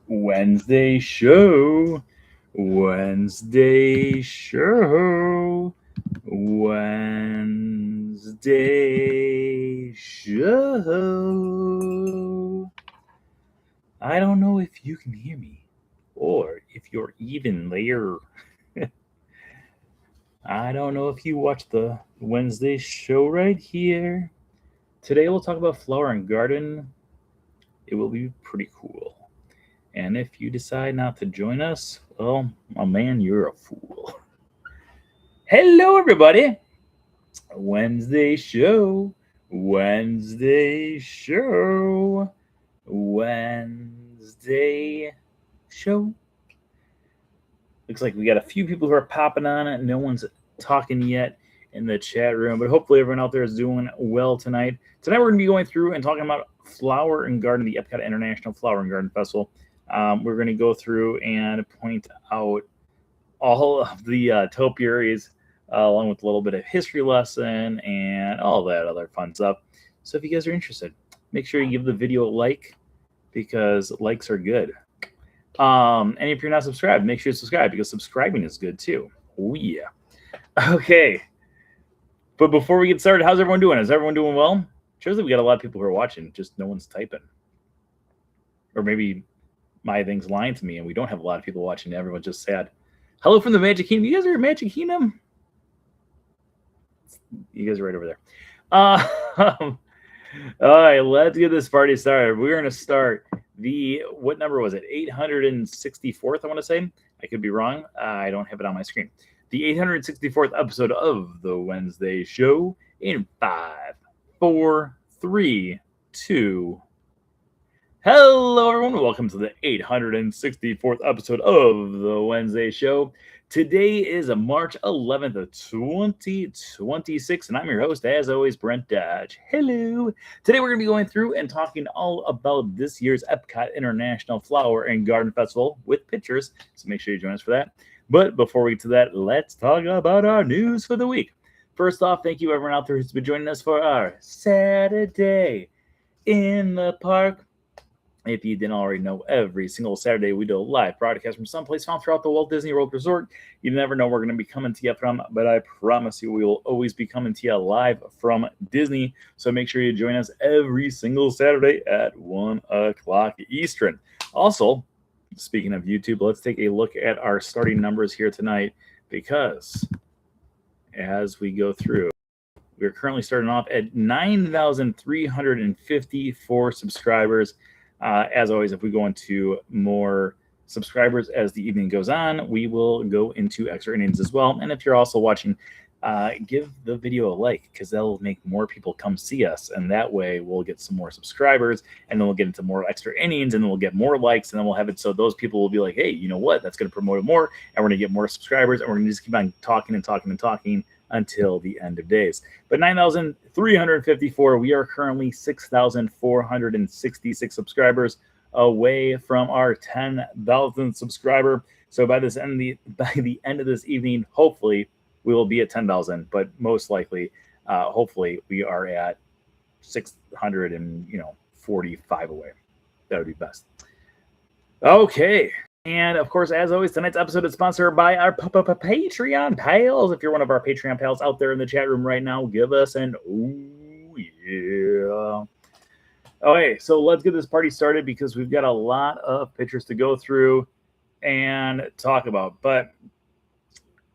Wednesday show. Wednesday show. Wednesday show. I don't know if you can hear me or if you're even there. I don't know if you watched the Wednesday show right here. Today we'll talk about flower and garden. It will be pretty cool. And if you decide not to join us, well, my man, you're a fool. Hello, everybody. Wednesday show. Wednesday show. Wednesday show. Looks like we got a few people who are popping on it. No one's talking yet in the chat room, but hopefully everyone out there is doing well tonight. Tonight we're going to be going through and talking about Flower and Garden, the Epcot International Flower and Garden Festival. We're going to go through and point out all of the topiaries, along with a little bit of history lesson and all that other fun stuff. So if you guys are interested, make sure you give the video a like because likes are good. And if you're not subscribed, make sure you subscribe because subscribing is good too. Oh yeah. Okay. But before we get started, how's everyone doing? Is everyone doing well? Shows that we got a lot of people who are watching, just no one's typing. Or maybe my thing's lying to me and we don't have a lot of people watching. Everyone's just sad. Hello from the Magic Kingdom. You guys are at Magic Kingdom? You guys are right over there. All right, let's get this party started. We're going to start what number was it? 864th, I want to say. I could be wrong. I don't have it on my screen. The 864th episode of the Wednesday show in 5, 4, 3, 2. Hello, everyone. Welcome to the 864th episode of the Wednesday show. Today is March 11th of 2026, and I'm your host, as always, Brent Dodge. Hello. Today we're going to be going through and talking all about this year's Epcot International Flower and Garden Festival with pictures, so make sure you join us for that. But before we get to that, let's talk about our news for the week. First off, thank you everyone out there who's been joining us for our Saturday in the Park. If you didn't already know, every single Saturday we do a live broadcast from someplace found throughout the Walt Disney World Resort. You never know where we're going to be coming to you from, but I promise you we will always be coming to you live from Disney. So make sure you join us every single Saturday at 1 o'clock Eastern. Also, speaking of YouTube, let's take a look at our starting numbers here tonight because as we go through, we're currently starting off at 9,354 subscribers. As always, if we go into more subscribers as the evening goes on, we will go into extra innings as well. And if you're also watching, give the video a like because that'll make more people come see us. And that way we'll get some more subscribers and then we'll get into more extra innings and then we'll get more likes and then we'll have it so those people will be like, hey, you know what? That's going to promote it more and we're going to get more subscribers and we're going to just keep on talking and talking and talking until the end of days. But 9,354, we are currently 6,466 subscribers away from our 10,000 subscriber. So by the end of this evening, hopefully we will be at 10,000, but most likely, hopefully we are at 645 away. That would be best. Okay. And of course, as always, tonight's episode is sponsored by our Patreon pals. If you're one of our Patreon pals out there in the chat room right now, give us an oh yeah. Okay, so let's get this party started because we've got a lot of pictures to go through and talk about. But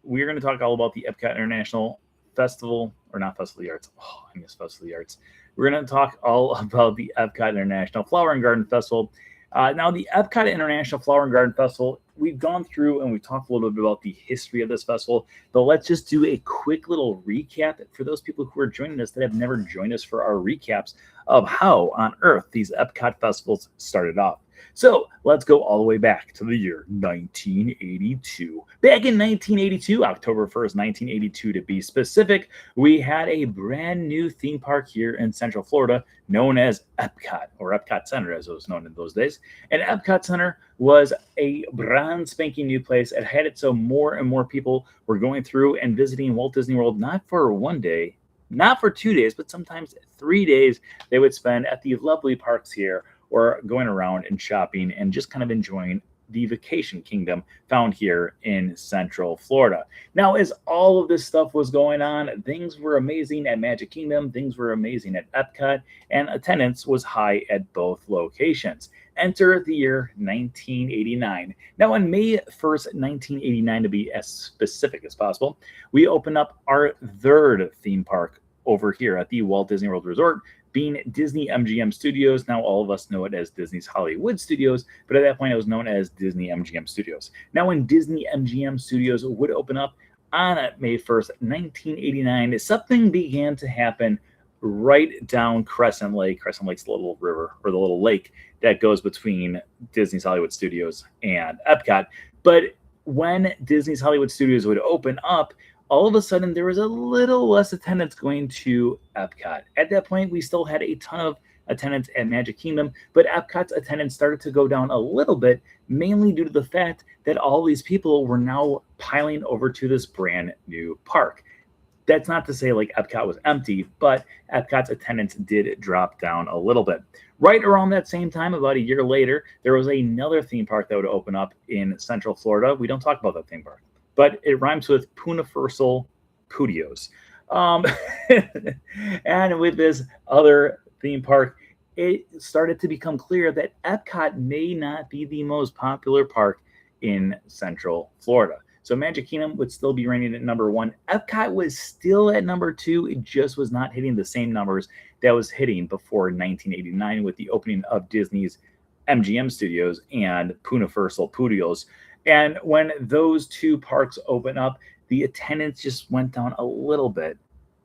we're going to talk all about the Epcot International Festival, or not Festival of the Arts. Oh, I miss Festival of the Arts. We're going to talk all about the Epcot International Flower and Garden Festival. Now, the Epcot International Flower and Garden Festival, we've gone through and we've talked a little bit about the history of this festival, but let's just do a quick little recap for those people who are joining us that have never joined us for our recaps of how on earth these Epcot festivals started off. So let's go all the way back to the year 1982. Back in 1982, October 1st, 1982 to be specific, we had a brand new theme park here in Central Florida known as Epcot, or Epcot Center as it was known in those days. And Epcot Center was a brand spanking new place. It had it so more and more people were going through and visiting Walt Disney World, not for one day, not for 2 days, but sometimes 3 days they would spend at the lovely parks here or going around and shopping and just kind of enjoying the vacation kingdom found here in Central Florida. Now, as all of this stuff was going on, things were amazing at Magic Kingdom, things were amazing at Epcot, and attendance was high at both locations. Enter the year 1989. Now, on May 1st, 1989, to be as specific as possible, we open up our third theme park over here at the Walt Disney World Resort, being Disney MGM Studios. Now, all of us know it as Disney's Hollywood Studios, but at that point, it was known as Disney MGM Studios. Now, when Disney MGM Studios would open up on May 1st, 1989, something began to happen right down Crescent Lake. Crescent Lake's the little river or the little lake that goes between Disney's Hollywood Studios and Epcot. But when Disney's Hollywood Studios would open up, all of a sudden there was a little less attendance going to Epcot. At that point, we still had a ton of attendance at Magic Kingdom, but Epcot's attendance started to go down a little bit, mainly due to the fact that all these people were now piling over to this brand new park. That's not to say like Epcot was empty, but Epcot's attendance did drop down a little bit. Right around that same time, about a year later, there was another theme park that would open up in Central Florida. We don't talk about that theme park, but it rhymes with Universal Studios. And with this other theme park, it started to become clear that Epcot may not be the most popular park in Central Florida. So Magic Kingdom would still be reigning at number one. Epcot was still at number two. It just was not hitting the same numbers that was hitting before 1989 with the opening of Disney's MGM Studios and Universal Studios. And when those two parks open up, the attendance just went down a little bit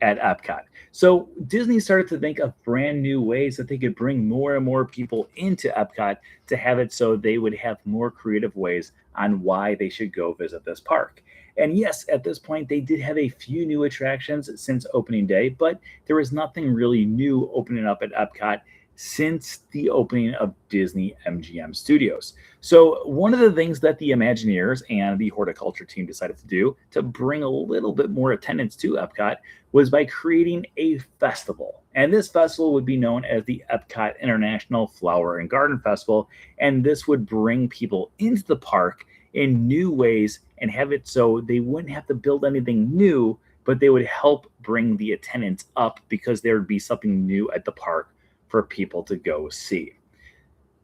at Epcot. So Disney started to think of brand new ways that they could bring more and more people into Epcot to have it so they would have more creative ways on why they should go visit this park. And yes, at this point, they did have a few new attractions since opening day, but there was nothing really new opening up at Epcot since the opening of Disney MGM Studios. So one of the things that the Imagineers and the horticulture team decided to do to bring a little bit more attendance to Epcot was by creating a festival. And this festival would be known as the Epcot International Flower and Garden Festival. And this would bring people into the park in new ways and have it so they wouldn't have to build anything new, but they would help bring the attendance up because there would be something new at the park for people to go see.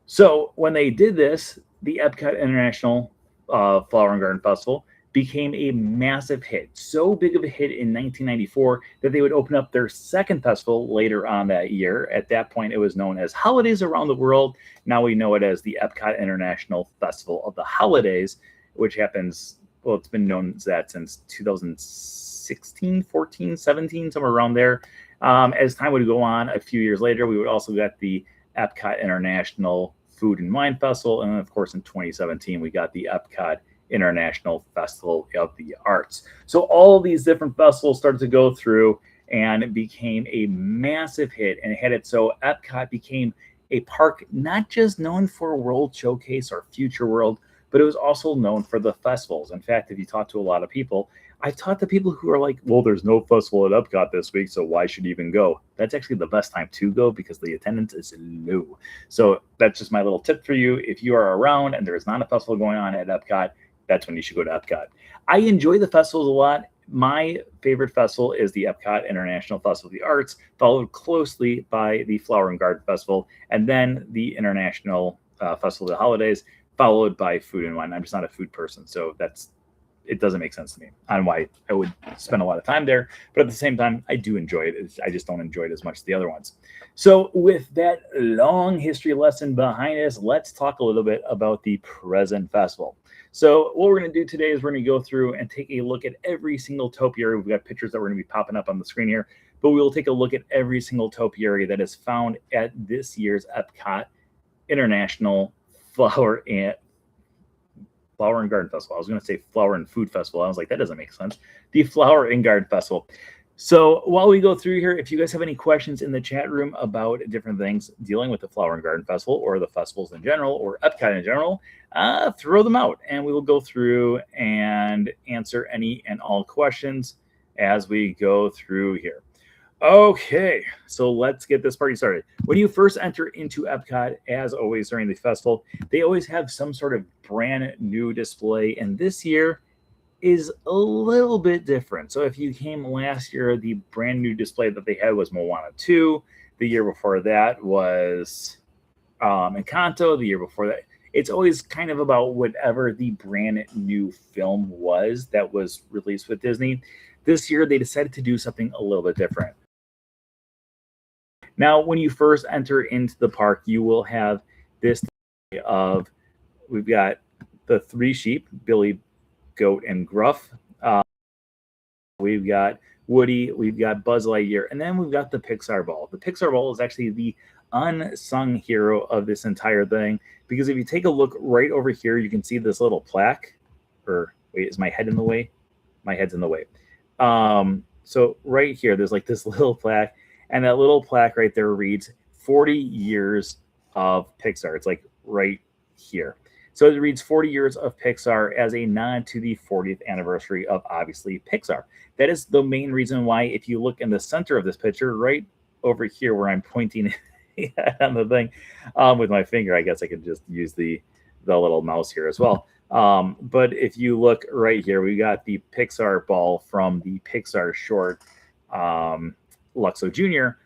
So when they did this, the Epcot International Flower and Garden Festival became a massive hit. So big of a hit in 1994 that they would open up their second festival later on that year. At that point, it was known as Holidays Around the World. Now we know it as the Epcot International Festival of the Holidays, which happens, well, it's been known as that since 2016, 14, 17, somewhere around there. As time would go on, a few years later, we would also get the Epcot International Food and Wine Festival. And then, of course, in 2017, we got the Epcot International Festival of the Arts. So all of these different festivals started to go through and it became a massive hit. And it had it so Epcot became a park not just known for World Showcase or Future World, but it was also known for the festivals. In fact, if you talk to a lot of people, I've talked to people who are like, well, there's no festival at Epcot this week, so why should you even go? That's actually the best time to go because the attendance is low. So that's just my little tip for you. If you are around and there is not a festival going on at Epcot, that's when you should go to Epcot. I enjoy the festivals a lot. My favorite festival is the Epcot International Festival of the Arts, followed closely by the Flower and Garden Festival, and then the International Festival of the Holidays, followed by Food and Wine. I'm just not a food person, so it doesn't make sense to me on why I would spend a lot of time there. But at the same time, I do enjoy it. I just don't enjoy it as much as the other ones. So with that long history lesson behind us, let's talk a little bit about the present festival. So what we're going to do today is we're going to go through and take a look at every single topiary. We've got pictures that we're going to be popping up on the screen here, but we will take a look at every single topiary that is found at this year's Epcot International Flower and Garden Festival. I was going to say Flower and Food Festival. I was like, that doesn't make sense. The Flower and Garden Festival. So while we go through here, if you guys have any questions in the chat room about different things dealing with the Flower and Garden Festival or the festivals in general or Epcot in general, throw them out and we will go through and answer any and all questions as we go through here. Okay, so let's get this party started. When you first enter into Epcot, as always during the festival, they always have some sort of brand new display, and this year is a little bit different. So if you came last year, the brand new display that they had was Moana 2. The year before that was Encanto. The year before that, it's always kind of about whatever the brand new film was that was released with Disney. This year, they decided to do something a little bit different. Now, when you first enter into the park, you will have this of we've got the three sheep, Billy, Goat, and Gruff. We've got Woody, we've got Buzz Lightyear, and then we've got the Pixar Ball. The Pixar Ball is actually the unsung hero of this entire thing because if you take a look right over here, you can see this little plaque. Or wait, is my head in the way? My head's in the way. So right here, there's like this little plaque, and that little plaque right there reads 40 years of Pixar. It's like right here. So it reads 40 years of Pixar as a nod to the 40th anniversary of obviously Pixar. That is the main reason why, if you look in the center of this picture, right over here where I'm pointing on the thing with my finger, I guess I could just use the little mouse here as well. But if you look right here, we got the Pixar ball from the Pixar short Luxo Jr.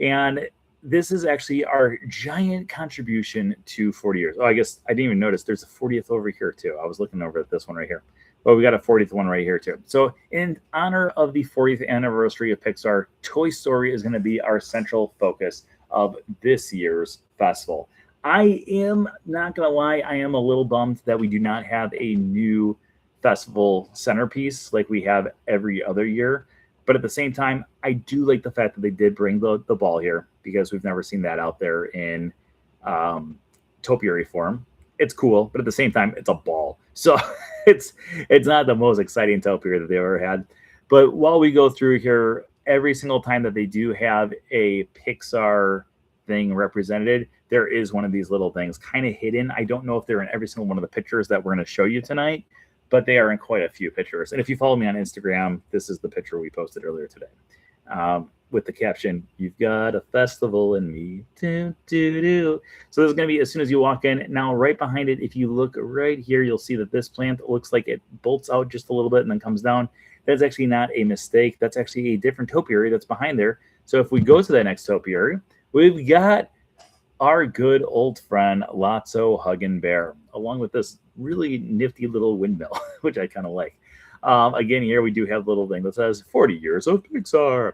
And this is actually our giant contribution to 40 years. Oh, I guess I didn't even notice there's a 40th over here too. I was looking over at this one right here. Well, we got a 40th one right here too. So in honor of the 40th anniversary of Pixar, Toy Story is going to be our central focus of this year's festival. I am not going to lie, I am a little bummed that we do not have a new festival centerpiece like we have every other year. But at the same time, I do like the fact that they did bring the ball here because we've never seen that out there in topiary form. It's cool, but at the same time, it's a ball. So it's not the most exciting topiary that they've ever had. But while we go through here, every single time that they do have a Pixar thing represented, there is one of these little things kind of hidden. I don't know if they're in every single one of the pictures that we're going to show you tonight, but they are in quite a few pictures. And if you follow me on Instagram, this is the picture we posted earlier today with the caption, "You've got a festival in me." Do, do, do. So this is going to be as soon as you walk in. Now, right behind it, if you look right here, you'll see that this plant looks like it bolts out just a little bit and then comes down. That's actually not a mistake. That's actually a different topiary that's behind there. So if we go to the next topiary, we've got our good old friend Lotso Huggin' Bear, along with this really nifty little windmill, which I kind of like. Again, here we do have a little thing that says 40 years of Pixar.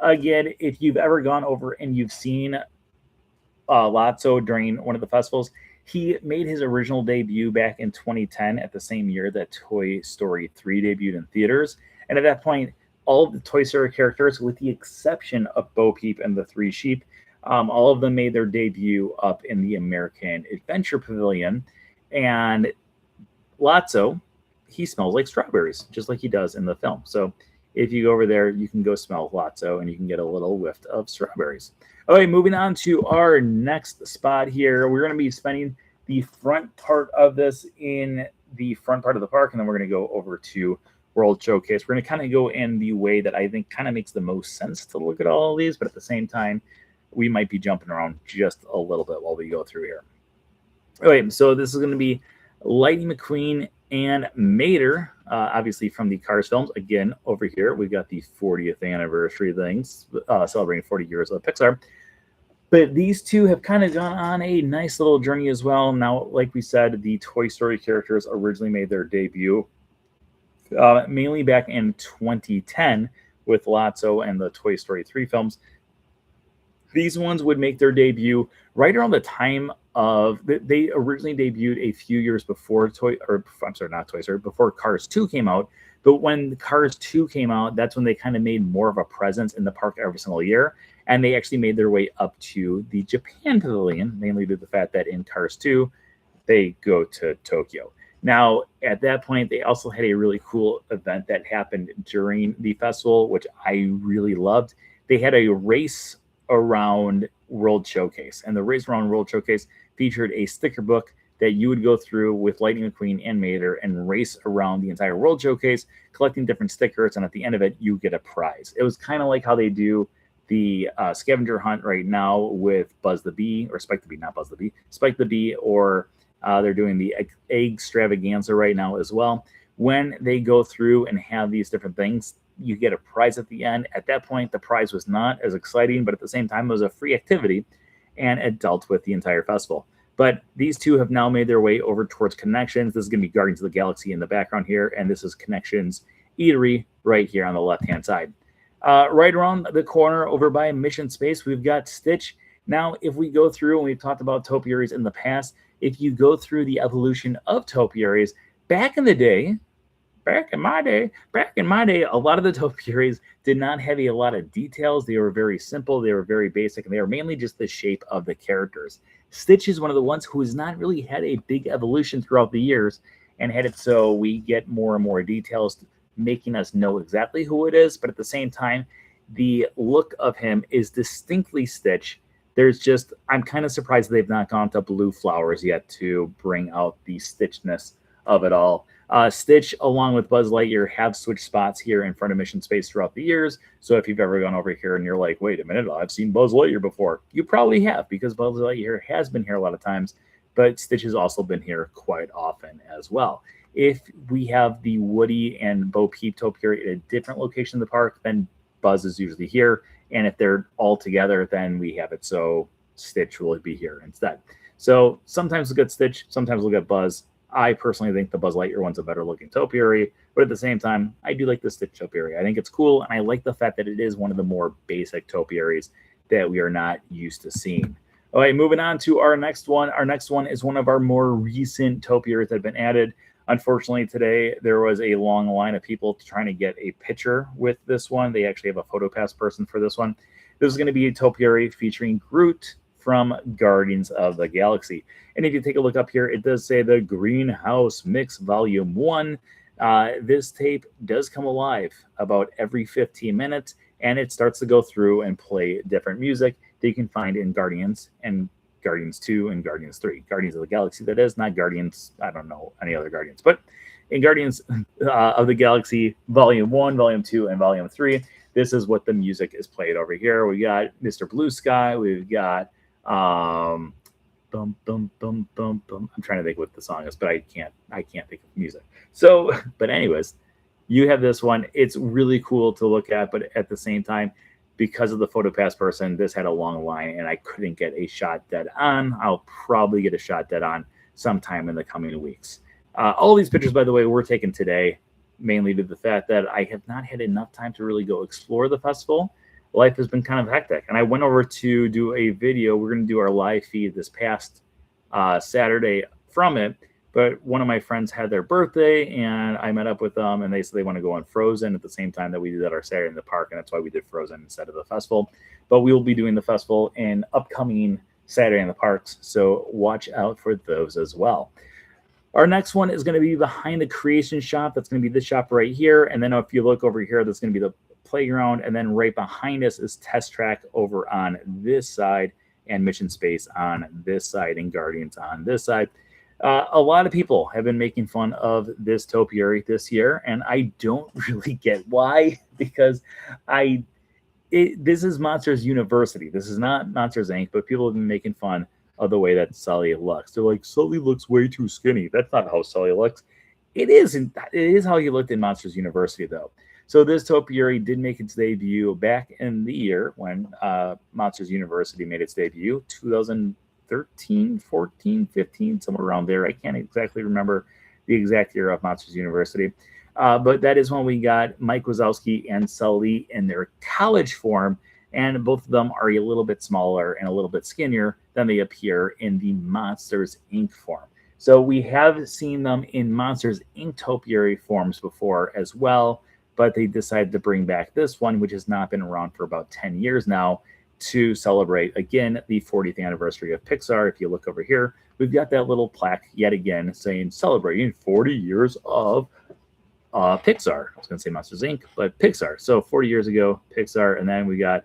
Again, if you've ever gone over and you've seen Lotso during one of the festivals, he made his original debut back in 2010 at the same year that Toy Story 3 debuted in theaters. And at that point, all of the Toy Story characters, with the exception of Bo Peep and the Three Sheep, all of them made their debut up in the American Adventure Pavilion. And Lotso, he smells like strawberries, just like he does in the film. So if you go over there, you can go smell Lotso and you can get a little whiff of strawberries. Okay, moving on to our next spot here. We're going to be spending the front part of this in the front part of the park, and then we're going to go over to World Showcase. We're going to kind of go in the way that I think kind of makes the most sense to look at all of these, but at the same time, we might be jumping around just a little bit while we go through here. Okay, so this is going to be Lightning McQueen and Mater, obviously from the Cars films. Again, over here, we've got the 40th anniversary things, celebrating 40 years of Pixar. But these two have kind of gone on a nice little journey as well. Now, like we said, the Toy Story characters originally made their debut mainly back in 2010 with Lotso and the Toy Story 3 films. These ones would make their debut right around the time of they originally debuted a few years before before Cars 2 came out. But when Cars 2 came out, that's when they kind of made more of a presence in the park every single year. And they actually made their way up to the Japan Pavilion, mainly due to the fact that in Cars 2, they go to Tokyo. Now, at that point, they also had a really cool event that happened during the festival, which I really loved. They had a race around World Showcase, and the race around World Showcase featured a sticker book that you would go through with Lightning McQueen and Mater and race around the entire World Showcase, collecting different stickers, and at the end of it, you get a prize. It was kind of like how they do the scavenger hunt right now with Buzz the Bee, or Spike the Bee, not Buzz the Bee, Spike the Bee, or they're doing the egg extravaganza right now as well. When they go through and have these different things, you get a prize at the end. At that point, the prize was not as exciting, but at the same time, it was a free activity, and it dealt with the entire festival. But these two have now made their way over towards Connections. This is going to be Guardians of the Galaxy in the background here, and this is Connections Eatery right here on the left-hand side. Right around the corner over by Mission Space, we've got Stitch. Now, if we go through, and we've talked about topiaries in the past, if you go through the evolution of topiaries, back in my day, a lot of the topiaries did not have a lot of details. They were very simple, they were very basic, and they were mainly just the shape of the characters. Stitch is one of the ones who has not really had a big evolution throughout the years, and had it so we get more and more details, making us know exactly who it is, but at the same time, the look of him is distinctly Stitch. I'm kind of surprised they've not gone to blue flowers yet to bring out the Stitchness of it all. Stitch, along with Buzz Lightyear, have switched spots here in front of Mission Space throughout the years. So if you've ever gone over here and you're like, wait a minute, I've seen Buzz Lightyear before, you probably have, because Buzz Lightyear has been here a lot of times, but Stitch has also been here quite often as well. If we have the Woody and Bo Peep topiary at a different location in the park, then Buzz is usually here. And if they're all together, then we have it so Stitch will be here instead. So sometimes we'll get Stitch, sometimes we'll get Buzz. I personally think the Buzz Lightyear one's a better looking topiary, but at the same time, I do like the Stitch topiary. I think it's cool, and I like the fact that it is one of the more basic topiaries that we are not used to seeing. All right, moving on to our next one. Our next one is one of our more recent topiaries that have been added. Unfortunately, today there was a long line of people trying to get a picture with this one. They actually have a PhotoPass person for this one. This is going to be a topiary featuring Groot from Guardians of the Galaxy. And if you take a look up here, it does say the Greenhouse Mix Volume 1. This tape does come alive about every 15 minutes, and it starts to go through and play different music that you can find in Guardians and Guardians 2 and Guardians 3. Guardians of the Galaxy, that is, not Guardians, I don't know any other Guardians. But in Guardians of the Galaxy Volume 1, Volume 2, and Volume 3, this is what the music is played over here. We got Mr. Blue Sky, we've got bum bum bum bum bum. I'm trying to think what the song is, but I can't think of music. So, but anyways, you have this one. It's really cool to look at, but at the same time, because of the PhotoPass person, this had a long line and I couldn't get a shot dead on. I'll probably get a shot dead on sometime in the coming weeks. All these pictures, by the way, were taken today, mainly due to the fact that I have not had enough time to really go explore the festival. Life has been kind of hectic. And I went over to do a video. We're going to do our live feed this past Saturday from it. But one of my friends had their birthday, and I met up with them, and they said they want to go on Frozen at the same time that we did our Saturday in the park, and that's why we did Frozen instead of the festival. But we will be doing the festival in upcoming Saturday in the parks, so watch out for those as well. Our next one is going to be behind the creation shop. That's going to be this shop right here. And then if you look over here, that's going to be the playground. And then right behind us is Test Track over on this side, and Mission Space on this side, and Guardians on this side. A lot of people have been making fun of this topiary this year, and I don't really get why, because this is Monsters University. This is not Monsters Inc., but people have been making fun of the way that Sully looks. They're like, Sully looks way too skinny. That's not how Sully looks. It is how he looked in Monsters University, though. So this topiary did make its debut back in the year when Monsters University made its debut, 2013, 14, 15, somewhere around there. I can't exactly remember the exact year of Monsters University. But that is when we got Mike Wazowski and Sully in their college form, and both of them are a little bit smaller and a little bit skinnier than they appear in the Monsters Inc. form. So we have seen them in Monsters Inc. topiary forms before as well, but they decided to bring back this one, which has not been around for about 10 years now, to celebrate, again, the 40th anniversary of Pixar. If you look over here, we've got that little plaque yet again saying celebrating 40 years of Pixar. I was going to say Monsters Inc., but Pixar. So 40 years ago, Pixar. And then we got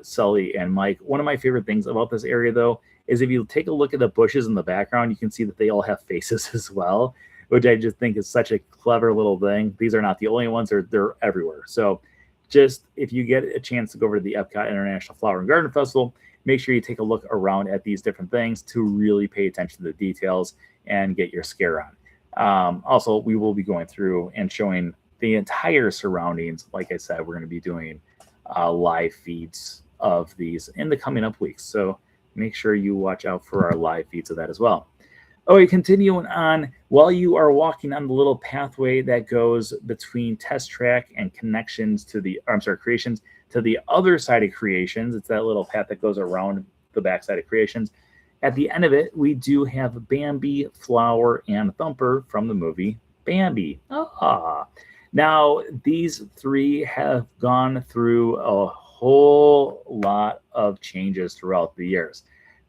Sully and Mike. One of my favorite things about this area, though, is if you take a look at the bushes in the background, you can see that they all have faces as well, which I just think is such a clever little thing. These are not the only ones, they're everywhere. So just if you get a chance to go over to the Epcot International Flower and Garden Festival, make sure you take a look around at these different things to really pay attention to the details and get your scare on. Also, we will be going through and showing the entire surroundings. Like I said, we're going to be doing live feeds of these in the coming up weeks. So make sure you watch out for our live feeds of that as well. Okay, continuing on, while you are walking on the little pathway that goes between Test Track and creations to the other side of Creations, it's that little path that goes around the backside of Creations. At the end of it, we do have Bambi, Flower, and Thumper from the movie Bambi. Now, these three have gone through a whole lot of changes throughout the years.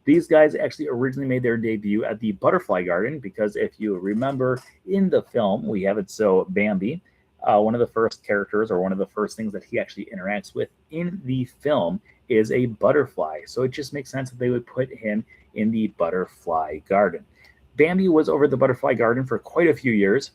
These guys actually originally made their debut at the Butterfly Garden because if you remember in the film, we have it so Bambi, one of the first characters or one of the first things that he actually interacts with in the film is a butterfly. So it just makes sense that they would put him in the Butterfly Garden. Bambi was over the Butterfly Garden for quite a few years.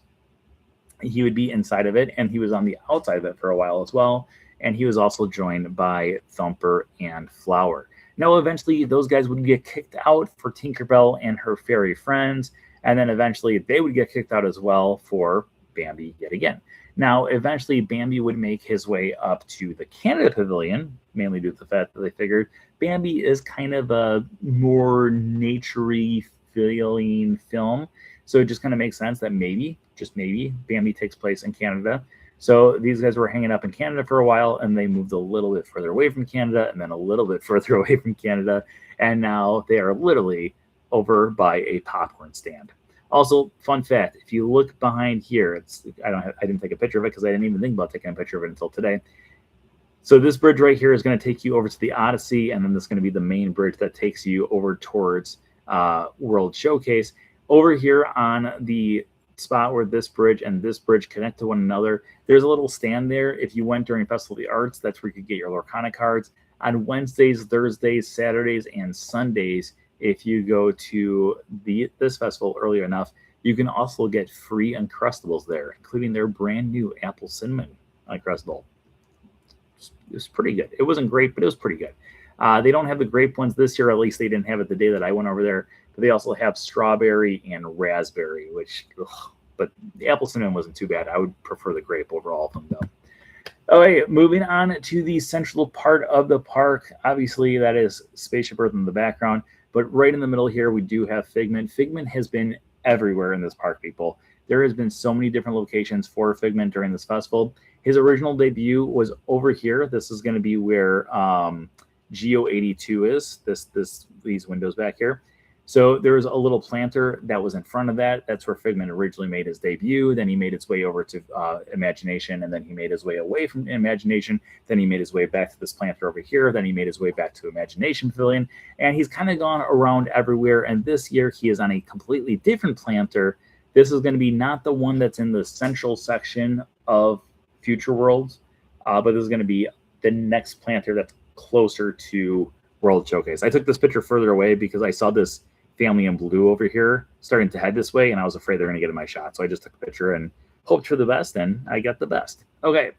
He would be inside of it, and he was on the outside of it for a while as well. And he was also joined by Thumper and Flower. Now, eventually, those guys would get kicked out for Tinkerbell and her fairy friends, and then eventually they would get kicked out as well for Bambi yet again. Now, eventually, Bambi would make his way up to the Canada Pavilion, mainly due to the fact that they figured Bambi is kind of a more naturey feeling film. So it just kind of makes sense that maybe, just maybe, Bambi takes place in Canada. So these guys were hanging up in Canada for a while, and they moved a little bit further away from Canada, and then a little bit further away from Canada, and now they are literally over by a popcorn stand. Also, fun fact: if you look behind here, I didn't take a picture of it because I didn't even think about taking a picture of it until today. So this bridge right here is going to take you over to the Odyssey, and then this is going to be the main bridge that takes you over towards World Showcase. Over here on the spot where this bridge and this bridge connect to one another, there's a little stand there. If you went during Festival of the Arts, that's where you could get your Lorcana cards. On Wednesdays, Thursdays, Saturdays, and Sundays, if you go to this festival early enough, you can also get free Uncrustables there, including their brand new apple cinnamon Uncrustable. It was pretty good. It wasn't great, but it was pretty good. They don't have the grape ones this year. At least they didn't have it the day that I went over there. But they also have strawberry and raspberry, but the apple cinnamon wasn't too bad. I would prefer the grape over all of them, though. Okay, moving on to the central part of the park. Obviously, that is Spaceship Earth in the background. But right in the middle here, we do have Figment. Figment has been everywhere in this park, people. There has been so many different locations for Figment during this festival. His original debut was over here. This is going to be where Geo 82 is, these windows back here. So there was a little planter that was in front of that. That's where Figment originally made his debut. Then he made his way over to Imagination, and then he made his way away from Imagination. Then he made his way back to this planter over here. Then he made his way back to Imagination Pavilion. And he's kind of gone around everywhere. And this year he is on a completely different planter. This is going to be not the one that's in the central section of Future Worlds, but this is going to be the next planter that's closer to World Showcase. I took this picture further away because I saw this family in blue over here starting to head this way, and I was afraid they're going to get in my shot. So I just took a picture and hoped for the best, and I got the best. Okay,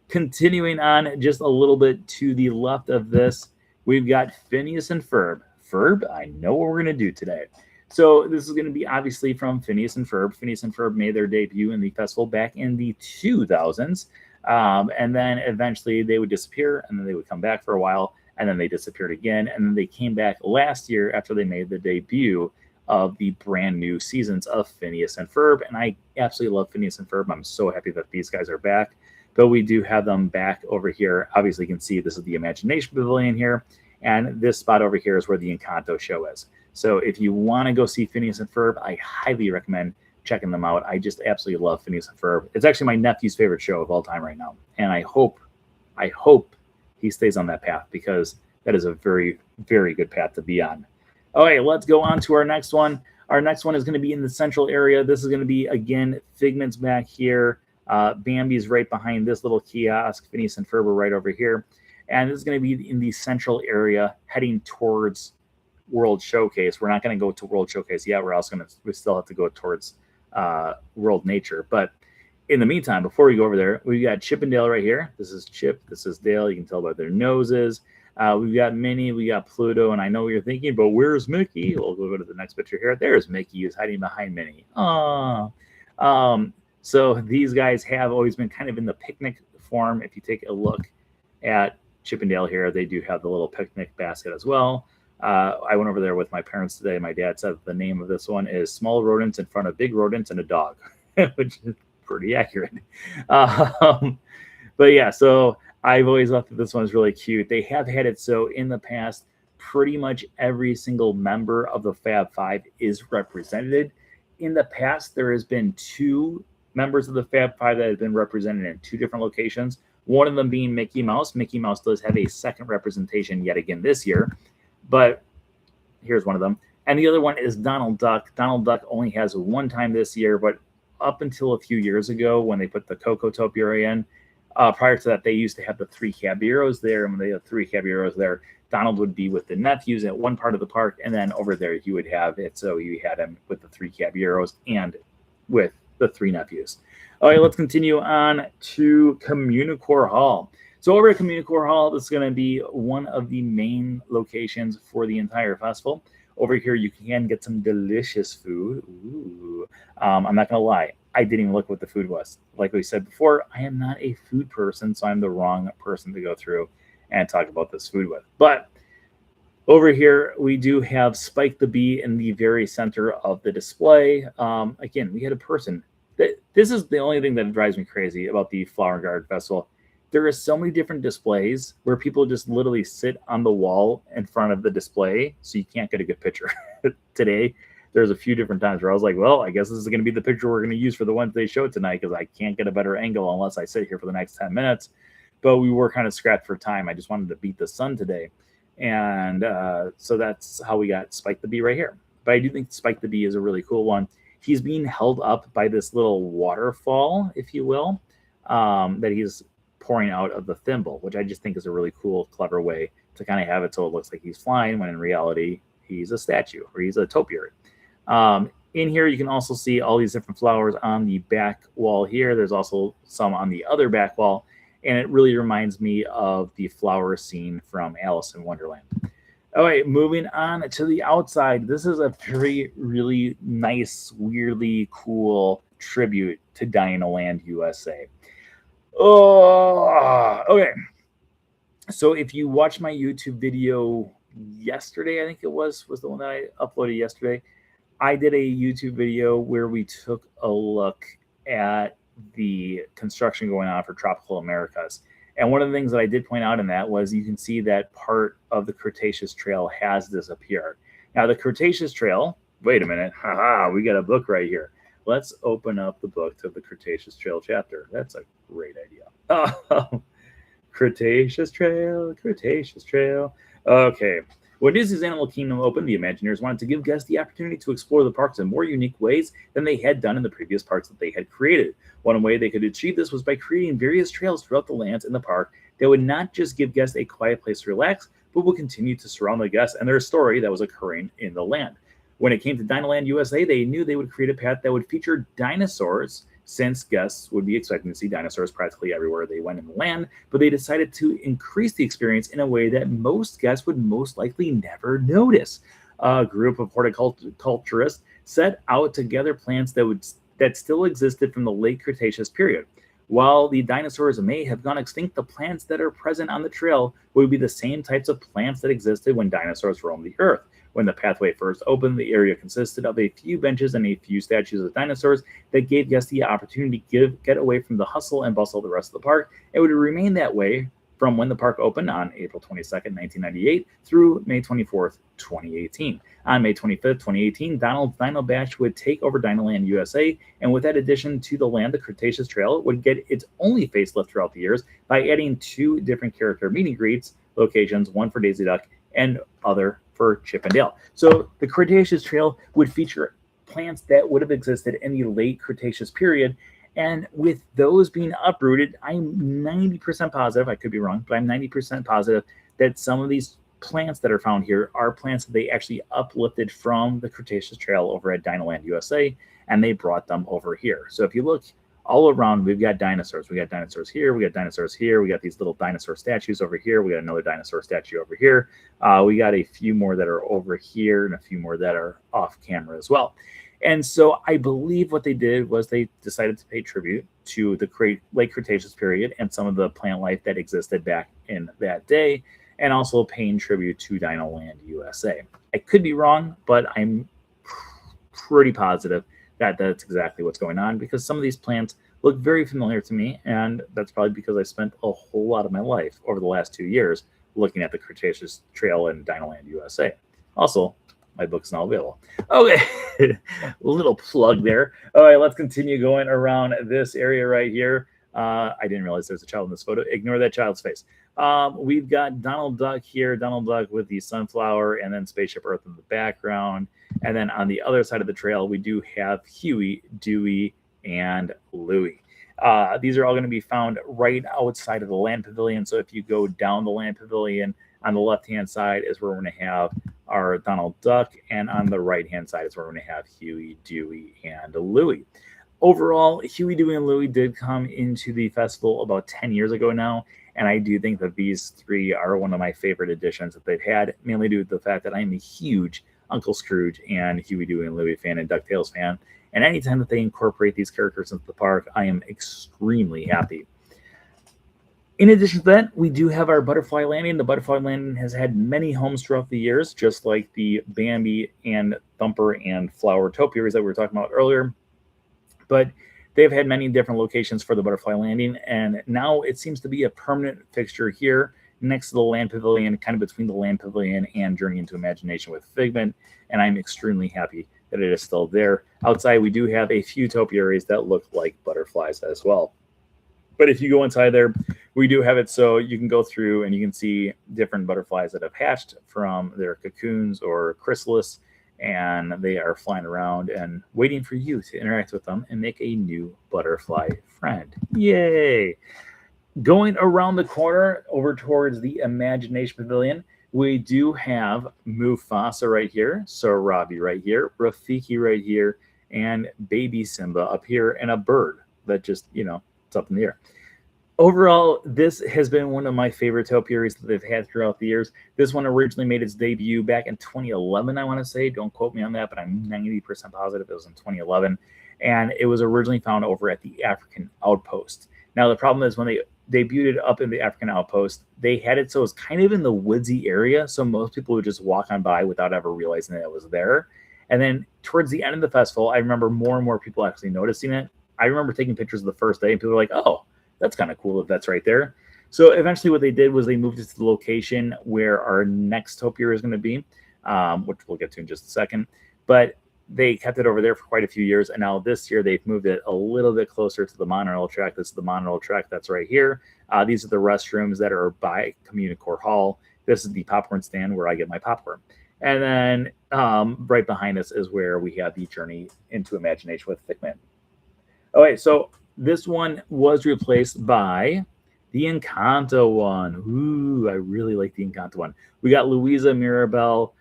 continuing on just a little bit to the left of this, we've got Phineas and Ferb. Ferb, I know what we're going to do today. So this is going to be obviously from Phineas and Ferb. Phineas and Ferb made their debut in the festival back in the 2000s, and then eventually they would disappear, and then they would come back for a while, and then they disappeared again, and then they came back last year after they made the debut of the brand new seasons of Phineas and Ferb, and I absolutely love Phineas and Ferb. I'm so happy that these guys are back, but we do have them back over here. Obviously, you can see this is the Imagination Pavilion here, and this spot over here is where the Encanto show is. So if you want to go see Phineas and Ferb, I highly recommend checking them out. I just absolutely love Phineas and Ferb. It's actually my nephew's favorite show of all time right now, and I hope he stays on that path because that is a very, very good path to be on. Okay, let's go on to our next one. Our next one is going to be in the central area. This is going to be, again, Figment's back here. Bambi's right behind this little kiosk. Phineas and Ferb are right over here. And this is going to be in the central area heading towards World Showcase. We're not going to go to World Showcase yet. We still have to go towards World Nature. But in the meantime, before we go over there, we've got Chip and Dale right here. This is Chip. This is Dale. You can tell by their noses. We've got Minnie. We got Pluto. And I know what you're thinking, but where's Mickey? We'll go to the next picture here. There's Mickey. He's hiding behind Minnie. Aww. So these guys have always been kind of in the picnic form. If you take a look at Chip and Dale here, they do have the little picnic basket as well. I went over there with my parents today. My dad said the name of this one is Small Rodents in Front of Big Rodents and a Dog, which is pretty accurate. But yeah, so I've always thought that this one is really cute. They have had it so in the past, pretty much every single member of the Fab Five is represented. In the past, there has been 2 members of the Fab Five that have been represented in 2 different locations. One of them being Mickey Mouse. Mickey Mouse does have a second representation yet again this year, but here's one of them. And the other one is Donald Duck. Donald Duck only has one time this year, but up until a few years ago when they put the Coco topiary in, prior to that, they used to have the 3 caballeros there. And when they had 3 caballeros there, Donald would be with the nephews at one part of the park, and then over there you would have it. So you had him with the 3 caballeros and with the 3 nephews. All right, let's continue on to Communicore Hall. So over at Communicore Hall, this is going to be one of the main locations for the entire festival. Over here, you can get some delicious food. Ooh. I'm not going to lie. I didn't even look what the food was. Like we said before, I am not a food person, so I'm the wrong person to go through and talk about this food with. But over here, we do have Spike the Bee in the very center of the display. Again, we had a person. This is the only thing that drives me crazy about the Flower Garden Festival. There are so many different displays where people just literally sit on the wall in front of the display, so you can't get a good picture. Today, there's a few different times where I was like, well, I guess this is going to be the picture we're going to use for the Wednesday show tonight because I can't get a better angle unless I sit here for the next 10 minutes. But we were kind of strapped for time. I just wanted to beat the sun today. And so that's how we got Spike the Bee right here. But I do think Spike the Bee is a really cool one. He's being held up by this little waterfall, if you will, that he's pouring out of the thimble, which I just think is a really cool, clever way to kind of have it so it looks like he's flying when in reality he's a statue or he's a topiary. In here, you can also see all these different flowers on the back wall here. There's also some on the other back wall. And it really reminds me of the flower scene from Alice in Wonderland. All right, moving on to the outside. This is a really nice, weirdly cool tribute to Dinoland USA. Oh, okay. So if you watch my YouTube video yesterday, I think it was the one that I uploaded yesterday, I did a YouTube video where we took a look at the construction going on for Tropical Americas. And one of the things that I did point out in that was you can see that part of the Cretaceous Trail has disappeared. Now, the Cretaceous Trail, wait a minute, we got a book right here. Let's open up the book to the Cretaceous Trail chapter. That's a great idea. Oh, Cretaceous Trail, Cretaceous Trail. Okay. When Disney's Animal Kingdom opened, the Imagineers wanted to give guests the opportunity to explore the parks in more unique ways than they had done in the previous parks that they had created. One way they could achieve this was by creating various trails throughout the lands in the park that would not just give guests a quiet place to relax, but would continue to surround the guests and their story that was occurring in the land. When it came to Dinoland USA, they knew they would create a path that would feature dinosaurs, since guests would be expecting to see dinosaurs practically everywhere they went in the land, but they decided to increase the experience in a way that most guests would most likely never notice. A group of horticulturists set out to gather plants that still existed from the late Cretaceous period. While the dinosaurs may have gone extinct, the plants that are present on the trail would be the same types of plants that existed when dinosaurs roamed the earth. When the pathway first opened, the area consisted of a few benches and a few statues of dinosaurs that gave guests the opportunity to get away from the hustle and bustle of the rest of the park. It would remain that way from when the park opened on April 22nd, 1998 through May 24th, 2018. On May 25th, 2018, Donald's Dino Bash would take over Dinoland USA, and with that addition to the land, the Cretaceous Trail would get its only facelift throughout the years by adding 2 different character meet and greets locations, one for Daisy Duck and other for Chip and Dale. So the Cretaceous Trail would feature plants that would have existed in the late Cretaceous period. And with those being uprooted, I'm 90% positive, I could be wrong, but I'm 90% positive that some of these plants that are found here are plants that they actually uplifted from the Cretaceous Trail over at Dinoland USA, and they brought them over here. So if you look all around, we've got dinosaurs. We got dinosaurs here. We got dinosaurs here. We got these little dinosaur statues over here. We got another dinosaur statue over here. We got a few more that are over here and a few more that are off camera as well. And so I believe what they did was they decided to pay tribute to the late Cretaceous period and some of the plant life that existed back in that day, and also paying tribute to Dinoland USA. I could be wrong, but I'm pretty positive that that's exactly what's going on, because some of these plants look very familiar to me, and that's probably because I spent a whole lot of my life over the last 2 years looking at the Cretaceous Trail in Dinoland USA. Also, my book's now available. Okay, little plug there. All right, let's continue going around this area right here. I didn't realize there's a child in this photo. Ignore that child's face. We've got Donald Duck here, Donald Duck with the sunflower and then Spaceship Earth in the background. And then on the other side of the trail, we do have Huey, Dewey, and Louie. These are all going to be found right outside of the land pavilion. So if you go down the land pavilion, on the left-hand side is where we're going to have our Donald Duck, and on the right-hand side is where we're going to have Huey, Dewey, and Louie. Overall, Huey, Dewey, and Louie did come into the festival about 10 years ago now, and I do think that these three are one of my favorite additions that they've had, mainly due to the fact that I'm a huge Uncle Scrooge and Huey, Dewey, and Louie fan and DuckTales fan, and anytime that they incorporate these characters into the park, I am extremely happy. In addition to that, we do have our Butterfly Landing. The Butterfly Landing has had many homes throughout the years, just like the Bambi and Thumper and Flower topiaries that we were talking about earlier. But they've had many different locations for the Butterfly Landing, and now it seems to be a permanent fixture here next to the Land Pavilion, kind of between the Land Pavilion and Journey into Imagination with Figment, and I'm extremely happy that it is still there. Outside, we do have a few topiaries that look like butterflies as well. But if you go inside there, we do have it so you can go through and you can see different butterflies that have hatched from their cocoons or chrysalis, and they are flying around and waiting for you to interact with them and make a new butterfly friend. Yay! Going around the corner over towards the Imagination Pavilion, we do have Mufasa right here, Sarabi right here, Rafiki right here, and baby Simba up here, and a bird that just, it's up in the air. Overall, this has been one of my favorite topiaries that they've had throughout the years. This one originally made its debut back in 2011, I want to say. Don't quote me on that, but I'm 90% positive it was in 2011. And it was originally found over at the African Outpost. Now, the problem is when they debuted it up in the African Outpost, they had it so it was kind of in the woodsy area, so most people would just walk on by without ever realizing that it was there. And then towards the end of the festival, I remember more and more people actually noticing it. I remember taking pictures of the first day, and people were like, oh, that's kind of cool if that's right there. So eventually what they did was they moved it to the location where our next topiary is going to be, which we'll get to in just a second. But they kept it over there for quite a few years, and now this year they've moved it a little bit closer to the monorail track. This is the monorail track that's right here. These are the restrooms that are by Communicore Hall. This is the popcorn stand where I get my popcorn. And then right behind us is where we have the Journey into Imagination with Figment. Okay, so this one was replaced by the Encanto one. Ooh, I really like the Encanto one. We got Luisa, Mirabel,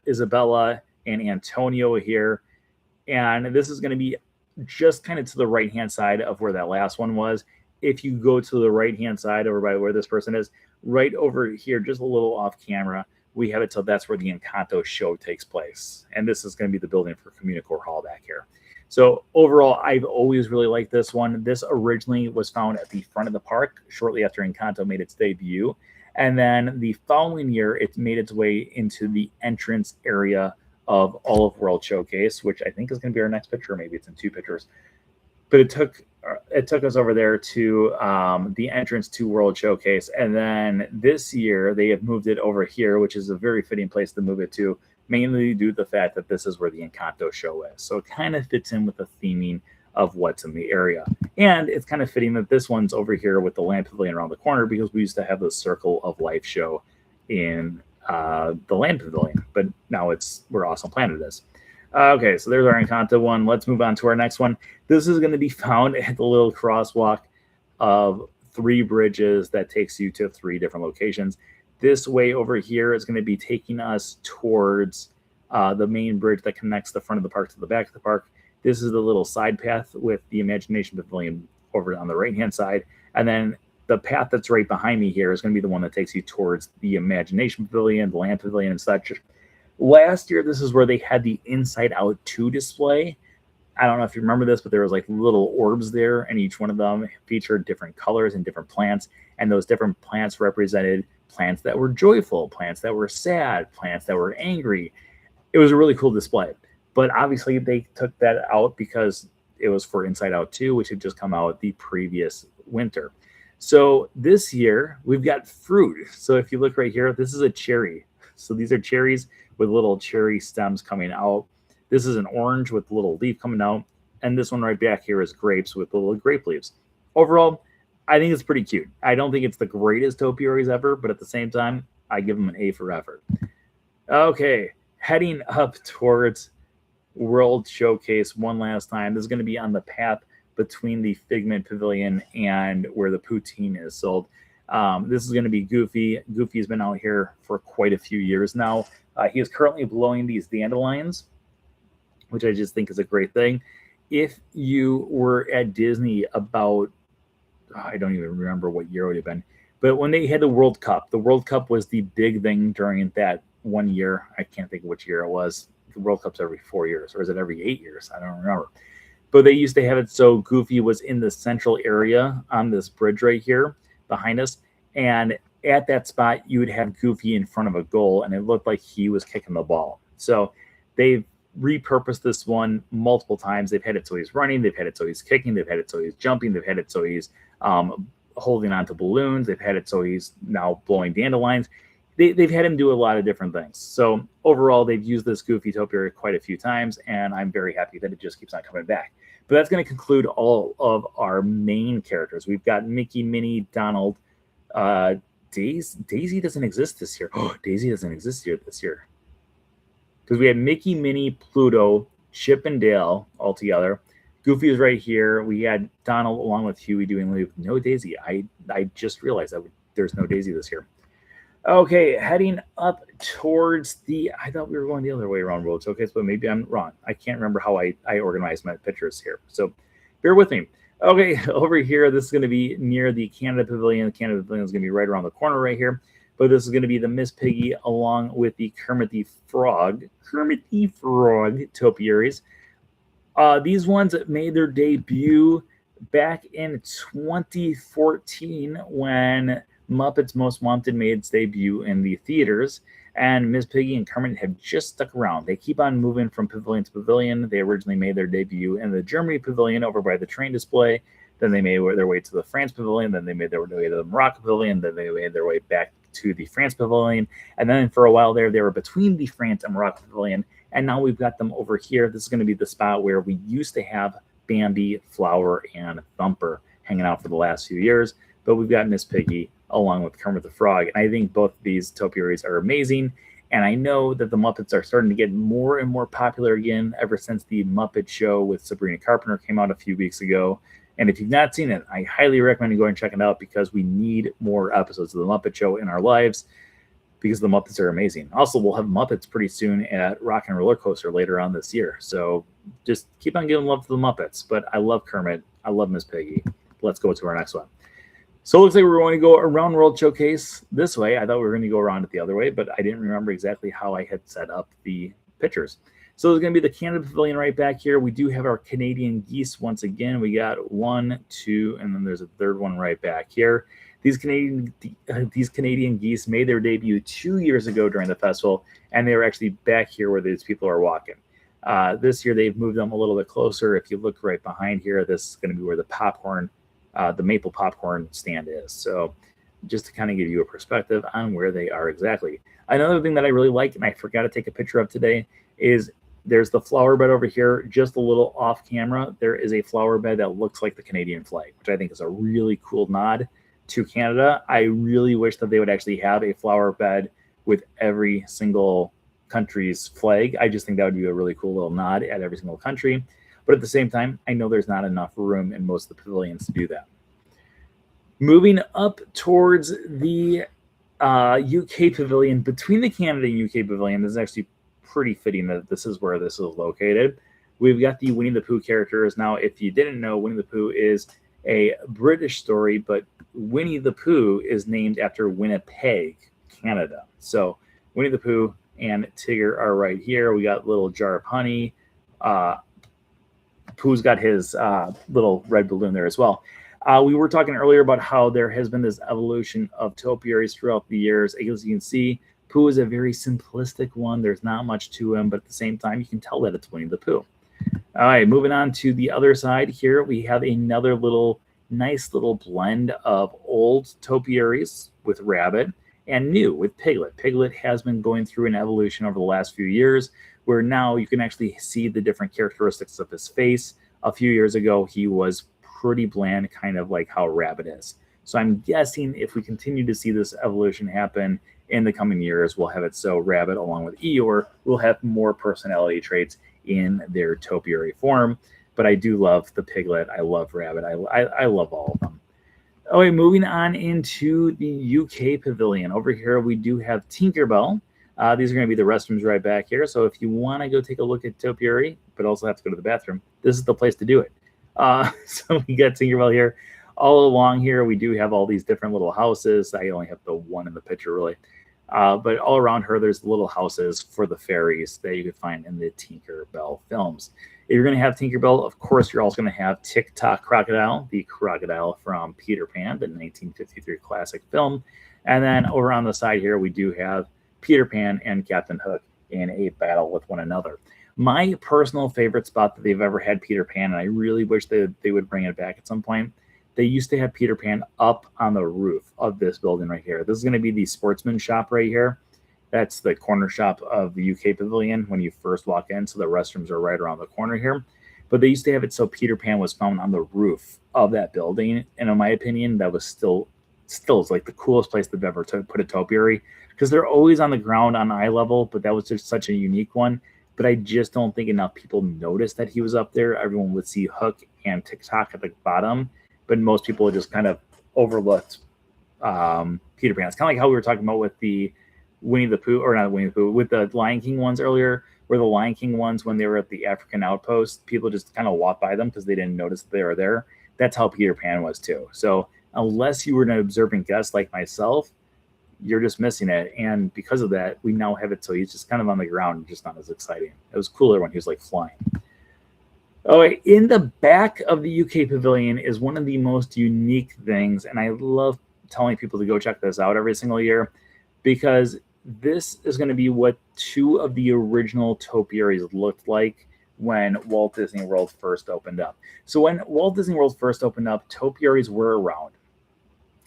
Isabella, and Antonio here. And this is going to be just kind of to the right-hand side of where that last one was. If you go to the right-hand side over by where this person is, right over here, just a little off camera, we have it so that's where the Encanto show takes place. And this is going to be the building for Communicore Hall back here. So overall, I've always really liked this one. This originally was found at the front of the park shortly after Encanto made its debut. And then the following year, it made its way into the entrance area of Olive World Showcase, which I think is going to be our next picture. Maybe it's in two pictures. But it took us over there to the entrance to World Showcase. And then this year, they have moved it over here, which is a very fitting place to move it to, mainly due to the fact that this is where the Encanto show is. So it kind of fits in with the theming of what's in the area. And it's kind of fitting that this one's over here with the Land Pavilion around the corner, because we used to have the Circle of Life show in the Land Pavilion, but now it's where Awesome Planet is. Okay, so there's our Encanto one. Let's move on to our next one. This is going to be found at the little crosswalk of 3 bridges that takes you to 3 different locations. This way over here is going to be taking us towards the main bridge that connects the front of the park to the back of the park. This is the little side path with the Imagination Pavilion over on the right-hand side. And then the path that's right behind me here is going to be the one that takes you towards the Imagination Pavilion, the Land Pavilion, and such. Last year, this is where they had the Inside Out 2 display. I don't know if you remember this, but there was like little orbs there, and each one of them featured different colors and different plants. And those different plants represented plants that were joyful, plants that were sad, plants that were angry. It was a really cool display. But obviously, they took that out because it was for Inside Out 2, which had just come out the previous winter. So this year, we've got fruit. So if you look right here, this is a cherry. So these are cherries with little cherry stems coming out. This is an orange with a little leaf coming out. And this one right back here is grapes with little grape leaves. Overall, I think it's pretty cute. I don't think it's the greatest topiaries ever, but at the same time, I give them an A for effort. Okay, heading up towards World Showcase one last time. This is going to be on the path between the Figment Pavilion and where the poutine is sold. This is going to be Goofy. Goofy's been out here for quite a few years now. He is currently blowing these dandelions, which I just think is a great thing. If you were at Disney about, I don't even remember what year it would have been, but when they had the World Cup was the big thing during that one year. I can't think of which year it was. The World Cup's every 4 years, or is it every 8 years? I don't remember. But they used to have it so Goofy was in the central area on this bridge right here behind us. And at that spot, you would have Goofy in front of a goal, and it looked like he was kicking the ball. So they've repurposed this one multiple times. They've had it so he's running. They've had it so he's kicking. They've had it so he's jumping. They've had it so he's holding on to balloons. They've had it so he's now blowing dandelions. They've had him do a lot of different things. So overall, they've used this Goofy topiary quite a few times, and I'm very happy that it just keeps on coming back. But that's going to conclude all of our main characters. We've got Mickey, Minnie, Donald. Daisy doesn't exist this year. Oh, Daisy doesn't exist here this year. Because we had Mickey, Minnie, Pluto, Chip, and Dale all together. Goofy is right here. We had Donald along with Huey doing Leave. No Daisy. I just realized that there's no Daisy this year. Okay, heading up towards I thought we were going the other way around World Showcase, but maybe I'm wrong. I can't remember how I organized my pictures here. So bear with me. Okay, over here, this is going to be near the Canada Pavilion. The Canada Pavilion is going to be right around the corner right here. But this is going to be the Miss Piggy along with the Kermit the Frog topiaries. These ones made their debut back in 2014 when Muppets Most Wanted made its debut in the theaters, and Miss Piggy and Kermit have just stuck around. They keep on moving from pavilion to pavilion. They originally made their debut in the Germany Pavilion over by the train display. Then they made their way to the France Pavilion. Then they made their way to the Morocco Pavilion. Then they made their way back to the France Pavilion. And then for a while there, they were between the France and Morocco Pavilion. And now we've got them over here. This is going to be the spot where we used to have Bambi, Flower, and Thumper hanging out for the last few years. But we've got Miss Piggy along with Kermit the Frog. And I think both of these topiaries are amazing. And I know that the Muppets are starting to get more and more popular again ever since the Muppet Show with Sabrina Carpenter came out a few weeks ago. And if you've not seen it, I highly recommend you go and check it out because we need more episodes of the Muppet Show in our lives because the Muppets are amazing. Also, we'll have Muppets pretty soon at Rock and Roller Coaster later on this year. So just keep on giving love to the Muppets. But I love Kermit. I love Miss Piggy. Let's go to our next one. So it looks like we're going to go around World Showcase this way. I thought we were going to go around it the other way, but I didn't remember exactly how I had set up the pictures. So there's going to be the Canada Pavilion right back here. We do have our Canadian geese once again. We got 1, 2, and then there's a third one right back here. These Canadian geese made their debut 2 years ago during the festival, and they were actually back here where these people are walking. This year they've moved them a little bit closer. If you look right behind here, this is going to be where the maple popcorn stand is. So just to kind of give you a perspective on where they are exactly. Another thing that I really like, and I forgot to take a picture of today, is there's the flower bed over here, just a little off camera. There is a flower bed that looks like the Canadian flag, which I think is a really cool nod to Canada. I really wish that they would actually have a flower bed with every single country's flag. I just think that would be a really cool little nod at every single country. But at the same time, I know there's not enough room in most of the pavilions to do that. Moving up towards the UK Pavilion, between the Canada and UK Pavilion, this is actually pretty fitting that this is where this is located. We've got the Winnie the Pooh characters. Now, if you didn't know, Winnie the Pooh is a British story, but Winnie the Pooh is named after Winnipeg, Canada. So Winnie the Pooh and Tigger are right here. We got little jar of honey. Uh, Pooh's got his little red balloon there as well. We were talking earlier about how there has been this evolution of topiaries throughout the years. As you can see, Pooh is a very simplistic one. There's not much to him, but at the same time, you can tell that it's Winnie the Pooh. All right, moving on to the other side here, we have another nice little blend of old topiaries with Rabbit and new with Piglet. Piglet has been going through an evolution over the last few years where now you can actually see the different characteristics of his face. A few years ago, he was pretty bland, kind of like how Rabbit is. So I'm guessing if we continue to see this evolution happen in the coming years, we'll have it so Rabbit, along with Eeyore, will have more personality traits in their topiary form. But I do love the Piglet. I love Rabbit. I love all of them. Okay, moving on into the UK Pavilion. Over here, we do have Tinkerbell. These are going to be the restrooms right back here. So if you want to go take a look at topiary, but also have to go to the bathroom, this is the place to do it. So we got Tinkerbell here. All along here, we do have all these different little houses. I only have the one in the picture, really. But all around her, there's little houses for the fairies that you could find in the Tinkerbell films. If you're going to have Tinkerbell, of course, you're also going to have Tick-Tock Crocodile, the crocodile from Peter Pan, the 1953 classic film. And then over on the side here, we do have Peter Pan and Captain Hook in a battle with one another. My personal favorite spot that they've ever had Peter Pan, and I really wish they would bring it back at some point, they used to have Peter Pan up on the roof of this building right here. This is going to be the sportsman shop right here. That's the corner shop of the UK Pavilion when you first walk in. So the restrooms are right around the corner here. But they used to have it so Peter Pan was found on the roof of that building. And in my opinion, that was still is like the coolest place they've ever put a topiary, because they're always on the ground on eye level. But that was just such a unique one. But I just don't think enough people noticed that he was up there. Everyone would see Hook and Tick-Tock at the bottom, but most people just kind of overlooked Peter Pan. It's kind of like how we were talking about with the Winnie the Pooh, or not Winnie the Pooh, with the Lion King ones earlier, where the Lion King ones, when they were at the African outpost, people just kind of walked by them because they didn't notice they were there. That's how Peter Pan was too. So unless you were an observant guest like myself, you're just missing it. And because of that, we now have it so he's just kind of on the ground and just not as exciting. It was cooler when he was like flying. Oh, in the back of the UK Pavilion is one of the most unique things, and I love telling people to go check this out every single year, because this is going to be what two of the original topiaries looked like when Walt Disney World first opened up. So when Walt Disney World first opened up, topiaries were around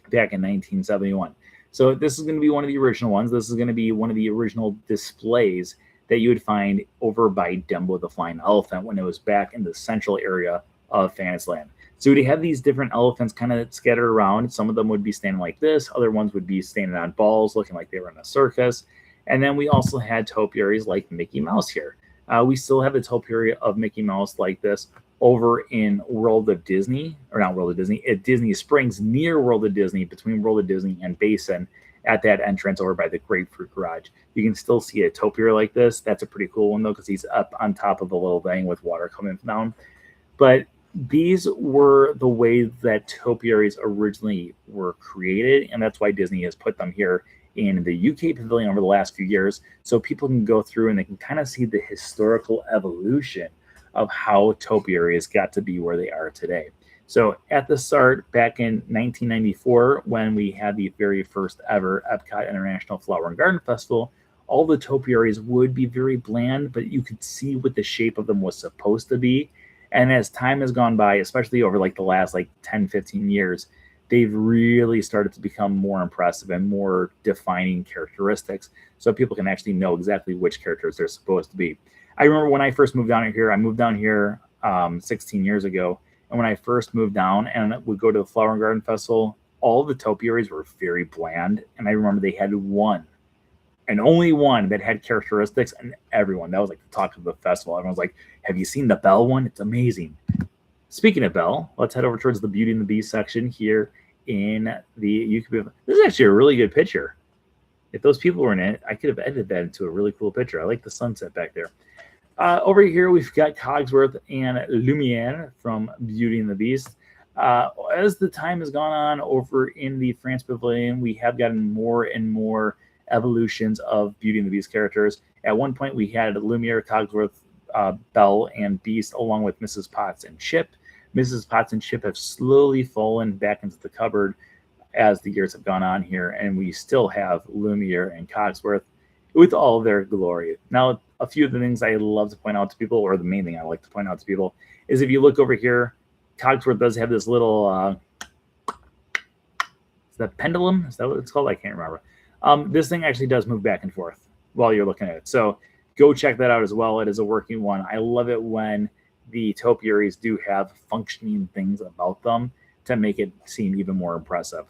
back in 1971. So this is going to be one of the original ones. This is going to be one of the original displays that you would find over by Dumbo the Flying Elephant when it was back in the central area of Fantasyland. So we have these different elephants kind of scattered around. Some of them would be standing like this. Other ones would be standing on balls looking like they were in a circus. And then we also had topiaries like Mickey Mouse here. We still have the topiary of Mickey Mouse like this over in World of Disney, or not World of Disney, at Disney Springs, near World of Disney, between World of Disney and Basin, at that entrance over by the Grapefruit Garage. You can still see a topiary like this. That's a pretty cool one, though, because he's up on top of a little thing with water coming down. But these were the way that topiaries originally were created, and that's why Disney has put them here in the UK Pavilion over the last few years, so people can go through and they can kind of see the historical evolution of how topiaries got to be where they are today. So at the start, back in 1994, when we had the very first ever Epcot International Flower and Garden Festival, all the topiaries would be very bland, but you could see what the shape of them was supposed to be. And as time has gone by, especially over like the last 10, 15 years, they've really started to become more impressive and more defining characteristics, so people can actually know exactly which characters they're supposed to be. I remember when I first moved down here, I moved down here 16 years ago, and when I first moved down and would go to the Flower and Garden Festival, all the topiaries were very bland, and I remember they had one, and only one, that had characteristics, and everyone, that was like the talk of the festival. Everyone's like, have you seen the Belle one? It's amazing. Speaking of Belle, let's head over towards the Beauty and the Beast section here in the, you could be, this is actually a really good picture. If those people were in it, I could have edited that into a really cool picture. I like the sunset back there. Over here, we've got Cogsworth and Lumiere from Beauty and the Beast. As the time has gone on over in the France Pavilion, we have gotten more and more evolutions of Beauty and the Beast characters. At one point, we had Lumiere, Cogsworth, Belle, and Beast, along with Mrs. Potts and Chip. Mrs. Potts and Chip have slowly fallen back into the cupboard as the years have gone on here, and we still have Lumiere and Cogsworth with all their glory. Now, a few of the things I love to point out to people, or the main thing I like to point out to people, is if you look over here, Cogsworth does have this little, is that pendulum? Is that what it's called? I can't remember. This thing actually does move back and forth while you're looking at it. So go check that out as well. It is a working one. I love it when the topiaries do have functioning things about them to make it seem even more impressive.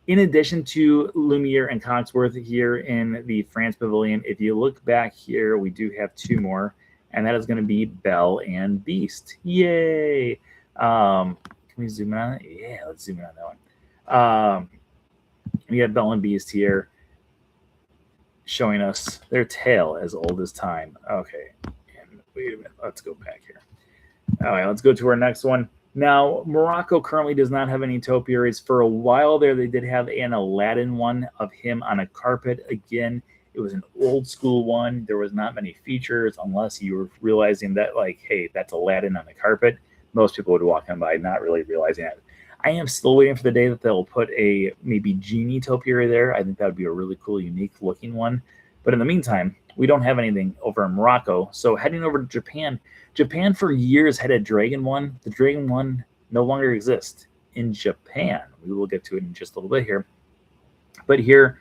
In addition to Lumiere and Cogsworth here in the France Pavilion, if you look back here, we do have two more, and that is going to be Belle and Beast. Yay! Can we zoom in on it? Yeah, let's zoom in on that one. We have Belle and Beast here showing us their tale as old as time. Okay, and wait a minute. Let's go back here. All right, let's go to our next one. Now, Morocco currently does not have any topiaries. For a while there, they did have an Aladdin one of him on a carpet. Again, it was an old school one. There was not many features unless you were realizing that, like, hey, that's Aladdin on the carpet. Most people would walk on by not really realizing it. I am still waiting for the day that they'll put a maybe genie topiary there. I think that would be a really cool, unique looking one. But in the meantime, we don't have anything over in Morocco. So heading over to Japan. Japan for years had a dragon one. The dragon one no longer exists in Japan. We will get to it in just a little bit here. But here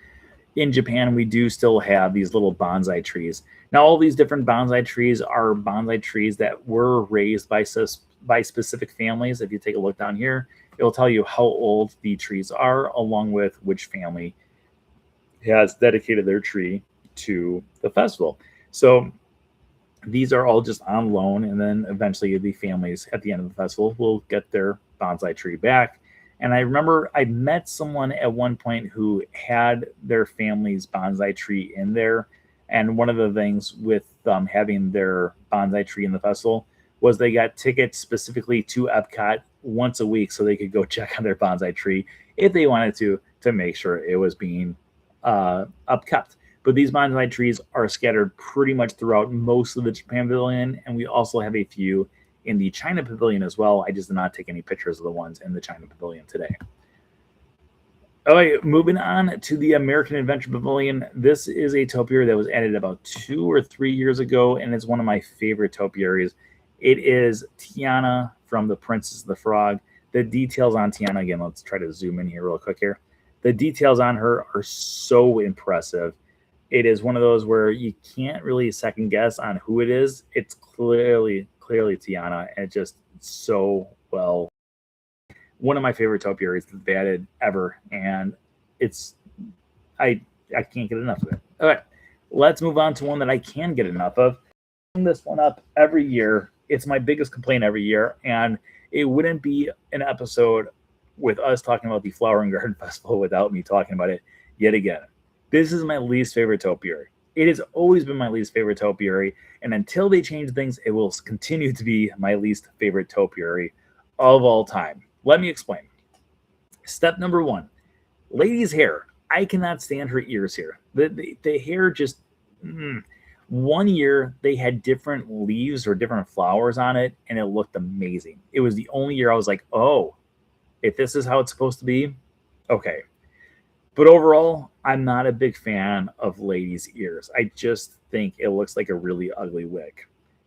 in Japan, we do still have these little bonsai trees. Now, all these different bonsai trees are bonsai trees that were raised by specific families. If you take a look down here, it will tell you how old the trees are, along with which family has dedicated their tree to the festival. So these are all just on loan, and then eventually the families at the end of the festival will get their bonsai tree back. And I remember I met someone at one point who had their family's bonsai tree in there. And one of the things with having their bonsai tree in the festival was they got tickets specifically to Epcot once a week so they could go check on their bonsai tree if they wanted to make sure it was being upkept. But these bonsai trees are scattered pretty much throughout most of the Japan Pavilion, and we also have a few in the China Pavilion as well. I just did not take any pictures of the ones in the China Pavilion today. All right, moving on to the American Adventure Pavilion. This is a topiary that was added about 2 or 3 years ago, and it's one of my favorite topiaries. It is Tiana from The Princess of the Frog. The details on Tiana, again, let's try to zoom in here real quick here. The details on her are so impressive. It is one of those where you can't really second guess on who it is. It's clearly Tiana, and just so well. One of my favorite topiaries that they added ever, and it's I can't get enough of it. All right, let's move on to one that I can get enough of. I bring this one up every year. It's my biggest complaint every year, and it wouldn't be an episode with us talking about the Flower and Garden Festival without me talking about it yet again. This is my least favorite topiary. It has always been my least favorite topiary, and until they change things, it will continue to be my least favorite topiary of all time. Let me explain. Step number 1, lady's hair. I cannot stand her ears here. The hair just, one year they had different leaves or different flowers on it, and it looked amazing. It was the only year I was like, oh, if this is how it's supposed to be, okay. But overall, I'm not a big fan of ladies' ears. I just think it looks like a really ugly wig.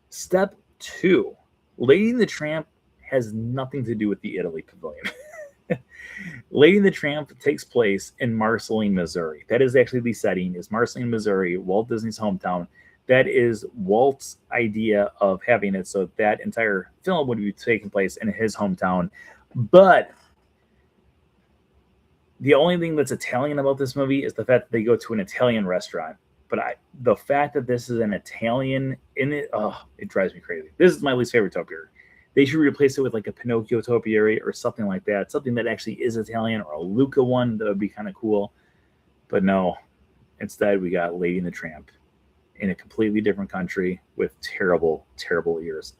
Step 2, Lady and the Tramp has nothing to do with the Italy Pavilion. Lady and the Tramp takes place in Marceline, Missouri. That is actually the setting, is Marceline, Missouri, Walt Disney's hometown. That is Walt's idea of having it, so that entire film would be taking place in his hometown. But the only thing that's Italian about this movie is the fact that they go to an Italian restaurant. But the fact that this is an Italian in it, it drives me crazy. This is my least favorite topiary. They should replace it with like a Pinocchio topiary or something like that. Something that actually is Italian, or a Luca one that would be kind of cool. But no, instead we got Lady and the Tramp in a completely different country with terrible, terrible ears.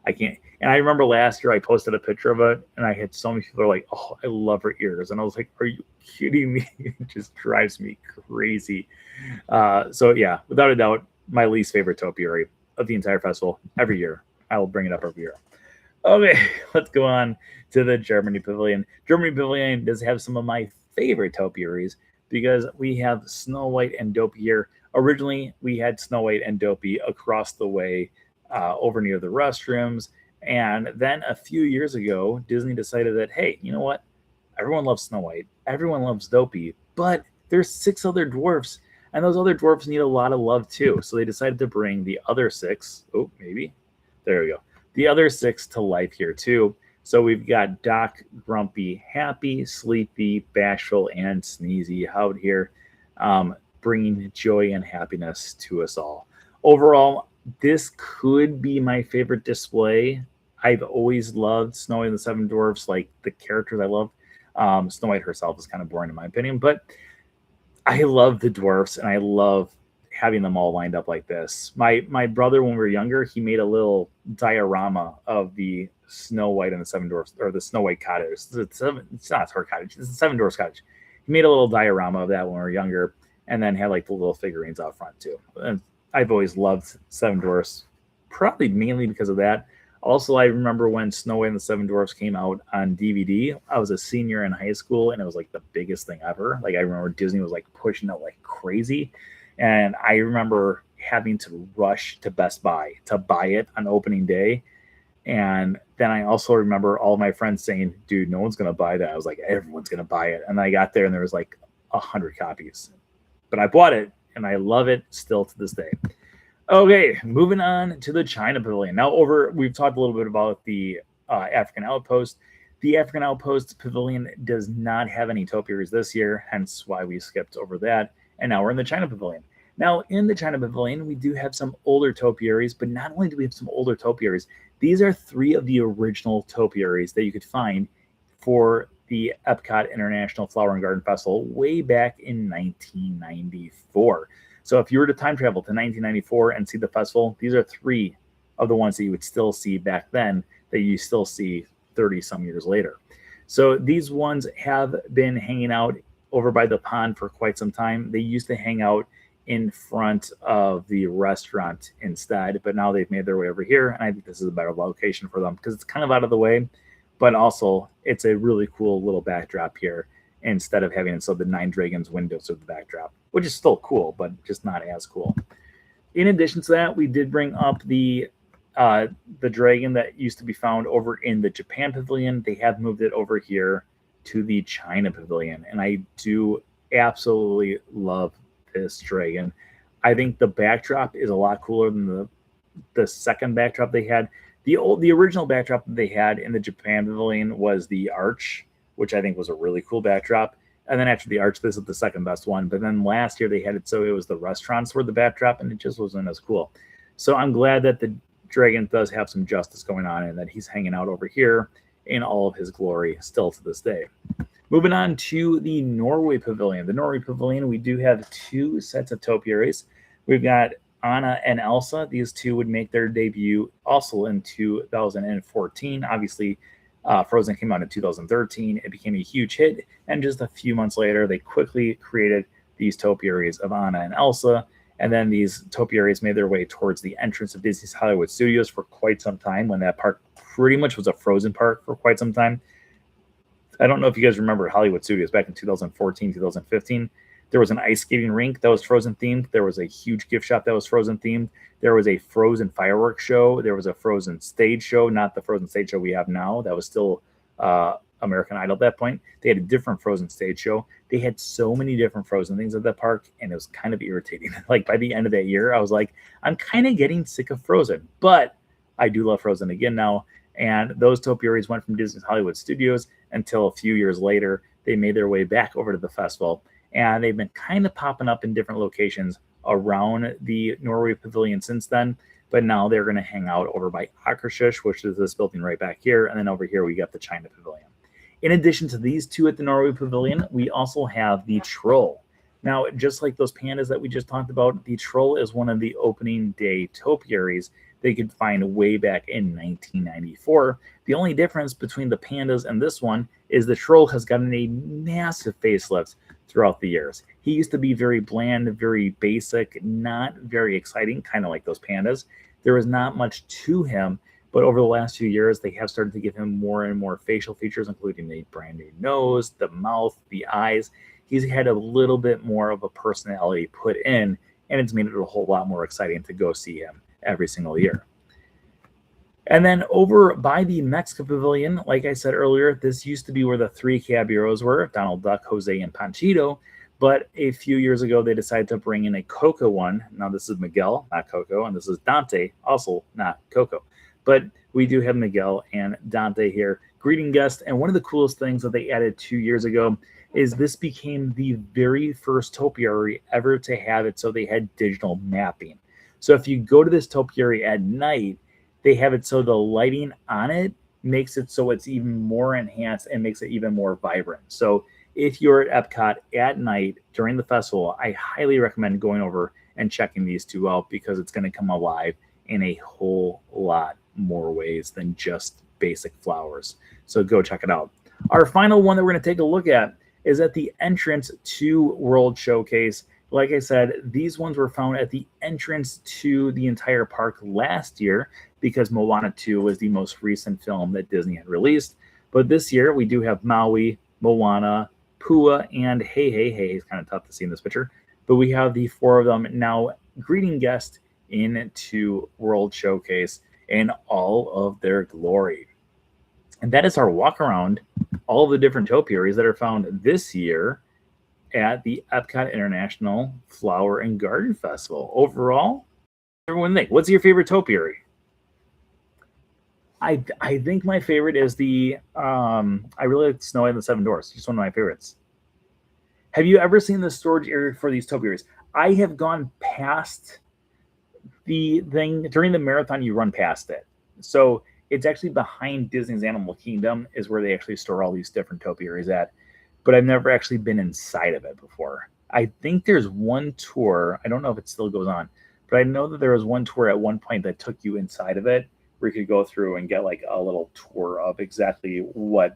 I can't. And I remember last year I posted a picture of it, and I had so many people are like, "Oh, I love her ears," and I was like, "Are you kidding me?" It just drives me crazy. So yeah, without a doubt, my least favorite topiary of the entire festival. Every year, I will bring it up every year. Okay, let's go on to the Germany Pavilion. Germany Pavilion does have some of my favorite topiaries because we have Snow White and Dopey here. Originally, we had Snow White and Dopey across the way over near the restrooms. And then a few years ago, Disney decided that, hey, you know what? Everyone loves Snow White. Everyone loves Dopey. But there's 6 other dwarfs, and those other dwarfs need a lot of love too. So they decided to bring the other 6. Oh, maybe. There we go. The other 6 to life here too. So we've got Doc, Grumpy, Happy, Sleepy, Bashful, and Sneezy out here, bringing joy and happiness to us all. Overall, this could be my favorite display. I've always loved Snow White and the 7 Dwarfs, like the characters I love. Snow White herself is kind of boring in my opinion, but I love the dwarfs, and I love having them all lined up like this. My brother, when we were younger, he made a little diorama of the Snow White and the 7 Dwarfs, or the Snow White cottage. It's not her cottage, it's the 7 Dwarfs cottage. He made a little diorama of that when we were younger, and then had like the little figurines out front too. And I've always loved 7 Dwarfs, probably mainly because of that. Also, I remember when Snow White and the 7 Dwarfs came out on DVD. I was a senior in high school, and it was like the biggest thing ever. Like I remember Disney was like pushing it like crazy. And I remember having to rush to Best Buy to buy it on opening day. And then I also remember all my friends saying, dude, no one's going to buy that. I was like, everyone's going to buy it. And I got there and there was like 100 copies. But I bought it, and I love it still to this day. Okay, moving on to the China Pavilion. Now we've talked a little bit about the African Outpost. The African Outpost Pavilion does not have any topiaries this year, hence why we skipped over that. And now we're in the China Pavilion. Now, in the China Pavilion, we do have some older topiaries, but not only do we have some older topiaries, these are 3 of the original topiaries that you could find for the Epcot International Flower and Garden Festival way back in 1994. So if you were to time travel to 1994 and see the festival, these are 3 of the ones that you would still see back then that you still see 30 some years later. So these ones have been hanging out over by the pond for quite some time. They used to hang out in front of the restaurant instead, but now they've made their way over here, and I think this is a better location for them because it's kind of out of the way, but also it's a really cool little backdrop here instead of having the 9 Dragons windows of the backdrop, which is still cool, but just not as cool. In addition to that, we did bring up the dragon that used to be found over in the Japan Pavilion. They have moved it over here to the China Pavilion, and I do absolutely love this dragon. I think the backdrop is a lot cooler than the second backdrop they had. The original backdrop that they had in the Japan Pavilion was the arch, which I think was a really cool backdrop. And then after the arch, this is the second best one. But then last year they had it so it was the restaurants were the backdrop, and it just wasn't as cool. So I'm glad that the dragon does have some justice going on and that he's hanging out over here in all of his glory still to this day. Moving on to the Norway Pavilion. The Norway Pavilion, we do have 2 sets of topiaries. We've got Anna and Elsa. These 2 would make their debut also in 2014. Obviously, Frozen came out in 2013. It became a huge hit, and just a few months later, they quickly created these topiaries of Anna and Elsa, and then these topiaries made their way towards the entrance of Disney's Hollywood Studios for quite some time, when that park pretty much was a Frozen park for quite some time. I don't know if you guys remember Hollywood Studios back in 2014, 2015. There was an ice skating rink that was Frozen themed. There was a huge gift shop that was Frozen themed. There was a Frozen fireworks show. There was a Frozen stage show, not the Frozen stage show we have now. That was still American Idol at that point. They had a different Frozen stage show. They had so many different Frozen things at that park, and it was kind of irritating. Like by the end of that year, I was like, I'm kind of getting sick of Frozen, but I do love Frozen again now. And those topiaries went from Disney's Hollywood Studios until a few years later, they made their way back over to the festival. And they've been kind of popping up in different locations around the Norway Pavilion since then. but now they're going to hang out over by Akershus, which is this building right back here. And then over here, we got the China Pavilion. In addition to these two at the Norway Pavilion, we also have the Troll. Now, just like those pandas that we just talked about, the Troll is one of the opening day topiaries they could find way back in 1994. The only difference between the pandas and this one is the Troll has gotten a massive facelift throughout the years. He used to be very bland, very basic, not very exciting, kind of like those pandas. There was not much to him, but over the last few years, they have started to give him more and more facial features, including a brand new nose, the mouth, the eyes. He's had a little bit more of a personality put in, and it's made it a whole lot more exciting to go see him every single year. And then over by the Mexico Pavilion, like I said earlier, this used to be where the three caballeros were, Donald Duck, Jose, and Panchito. But a few years ago, they decided to bring in a Coco one. Now, this is Miguel, not Coco, and this is Dante, also not Coco. But we do have Miguel and Dante here, greeting guests. And one of the coolest things that they added 2 years ago is this became the very first topiary ever to have it so they had digital mapping. So if you go to this topiary at night, they have it so the lighting on it makes it so it's even more enhanced and makes it even more vibrant. So if you're at Epcot at night during the festival, I highly recommend going over and checking these two out because it's going to come alive in a whole lot more ways than just basic flowers. So go check it out. Our final one that we're going to take a look at is at the entrance to World Showcase. Like I said, these ones were found at the entrance to the entire park last year because Moana 2 was the most recent film that Disney had released. But this year, we do have Maui, Moana, Pua, and Hey Hey Hey. It's kind of tough to see in this picture. But we have the four of them now greeting guests into World Showcase in all of their glory. And that is our walk around all the different topiaries that are found this year at the Epcot International Flower and Garden Festival. Overall, everyone think, what's your favorite topiary? I think my favorite is the, I really like Snow White and the Seven Dwarfs. Just one of my favorites. Have you ever seen the storage area for these topiaries? I have gone past the thing. During the marathon, you run past it. So it's actually behind Disney's Animal Kingdom is where they actually store all these different topiaries at. But I've never actually been inside of it before. I think there's one tour. I don't know if it still goes on, but I know that there was one tour at one point that took you inside of it where you could go through and get like a little tour of exactly what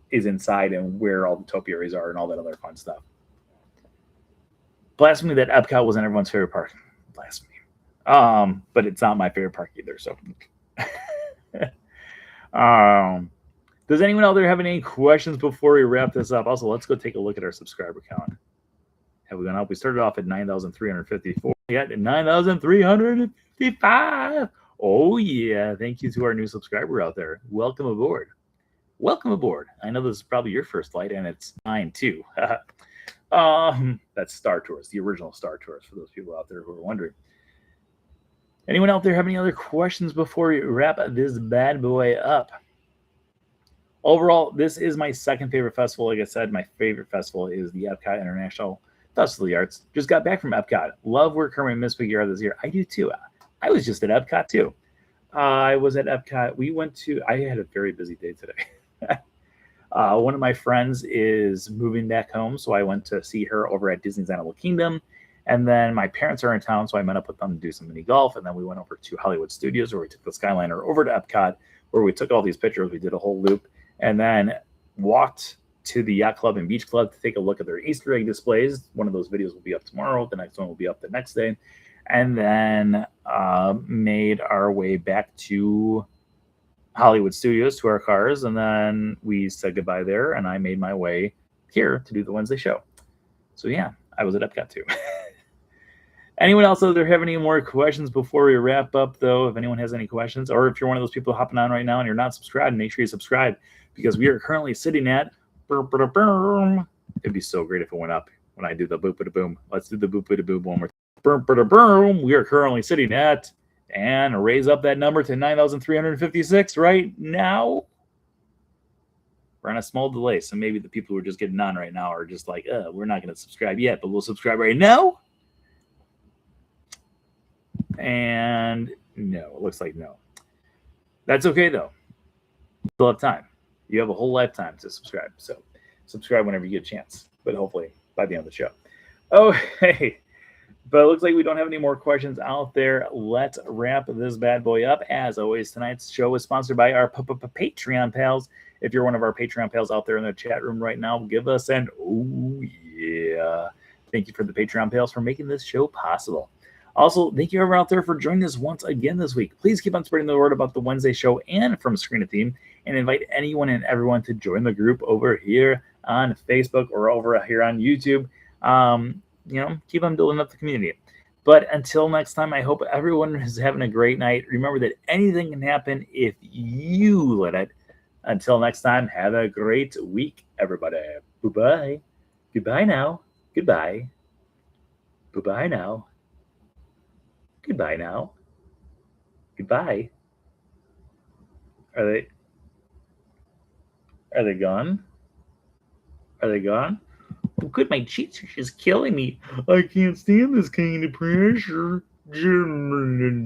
is inside and where all the topiaries are and all that other fun stuff. Blasphemy that Epcot wasn't everyone's favorite park. Blasphemy. But it's not my favorite park either. So, does anyone out there have any questions before we wrap this up? Also, let's go take a look at our subscriber count. Have we gone up? We started off at 9,354. We got 9,355. Oh, yeah. Thank you to our new subscriber out there. Welcome aboard. Welcome aboard. I know this is probably your first flight, and it's mine too. That's Star Tours, the original Star Tours, for those people out there who are wondering. Anyone out there have any other questions before we wrap this bad boy up? Overall, this is my second favorite festival. Like I said, my favorite festival is the Epcot International Festival of the Arts. Just got back from Epcot. Love where Kermit and Miss Piggy are this year. I do too. I was just at Epcot too. I was at Epcot. I had a very busy day today. One of my friends is moving back home, so I went to see her over at Disney's Animal Kingdom. And then my parents are in town, so I met up with them to do some mini golf. And then we went over to Hollywood Studios, where we took the Skyliner over to Epcot, where we took all these pictures. We did a whole loop, and then walked to the Yacht Club and Beach Club to take a look at their Easter egg displays. One of those videos will be up tomorrow. The next one will be up the next day. And then made our way back to Hollywood Studios to our cars. And then we said goodbye there, and I made my way here to do the Wednesday show. So yeah, I was at Epcot too. Anyone else out there have any more questions before we wrap up, though? If anyone has any questions, or if you're one of those people hopping on right now and you're not subscribed, make sure you subscribe, because we are currently sitting at... It'd be so great if it went up when I do the boop-a-da-boom. Let's do the boop-a-da-boom one more time. We are currently sitting at, and raise up that number to 9,356 right now. We're on a small delay, so maybe the people who are just getting on right now are just like, we're not going to subscribe yet, but we'll subscribe right now. And no, it looks like no. That's okay though. You still have time. You have a whole lifetime to subscribe. So subscribe whenever you get a chance, but hopefully by the end of the show. Oh, hey. But it looks like we don't have any more questions out there. Let's wrap this bad boy up. As always, tonight's show is sponsored by our Patreon pals. If you're one of our Patreon pals out there in the chat room right now, give us an oh yeah. Thank you for the Patreon pals for making this show possible. Also, thank you everyone out there for joining us once again this week. Please keep on spreading the word about the Wednesday show and From Screen to Theme, and invite anyone and everyone to join the group over here on Facebook or over here on YouTube. Keep on building up the community. But until next time, I hope everyone is having a great night. Remember that anything can happen if you let it. Until next time, have a great week, everybody. Bye-bye. Goodbye now. Goodbye. Bye-bye now. Goodbye now. Goodbye. Are they gone? Are they gone? Oh, good, my cheeks are just killing me. I can't stand this kind of pressure.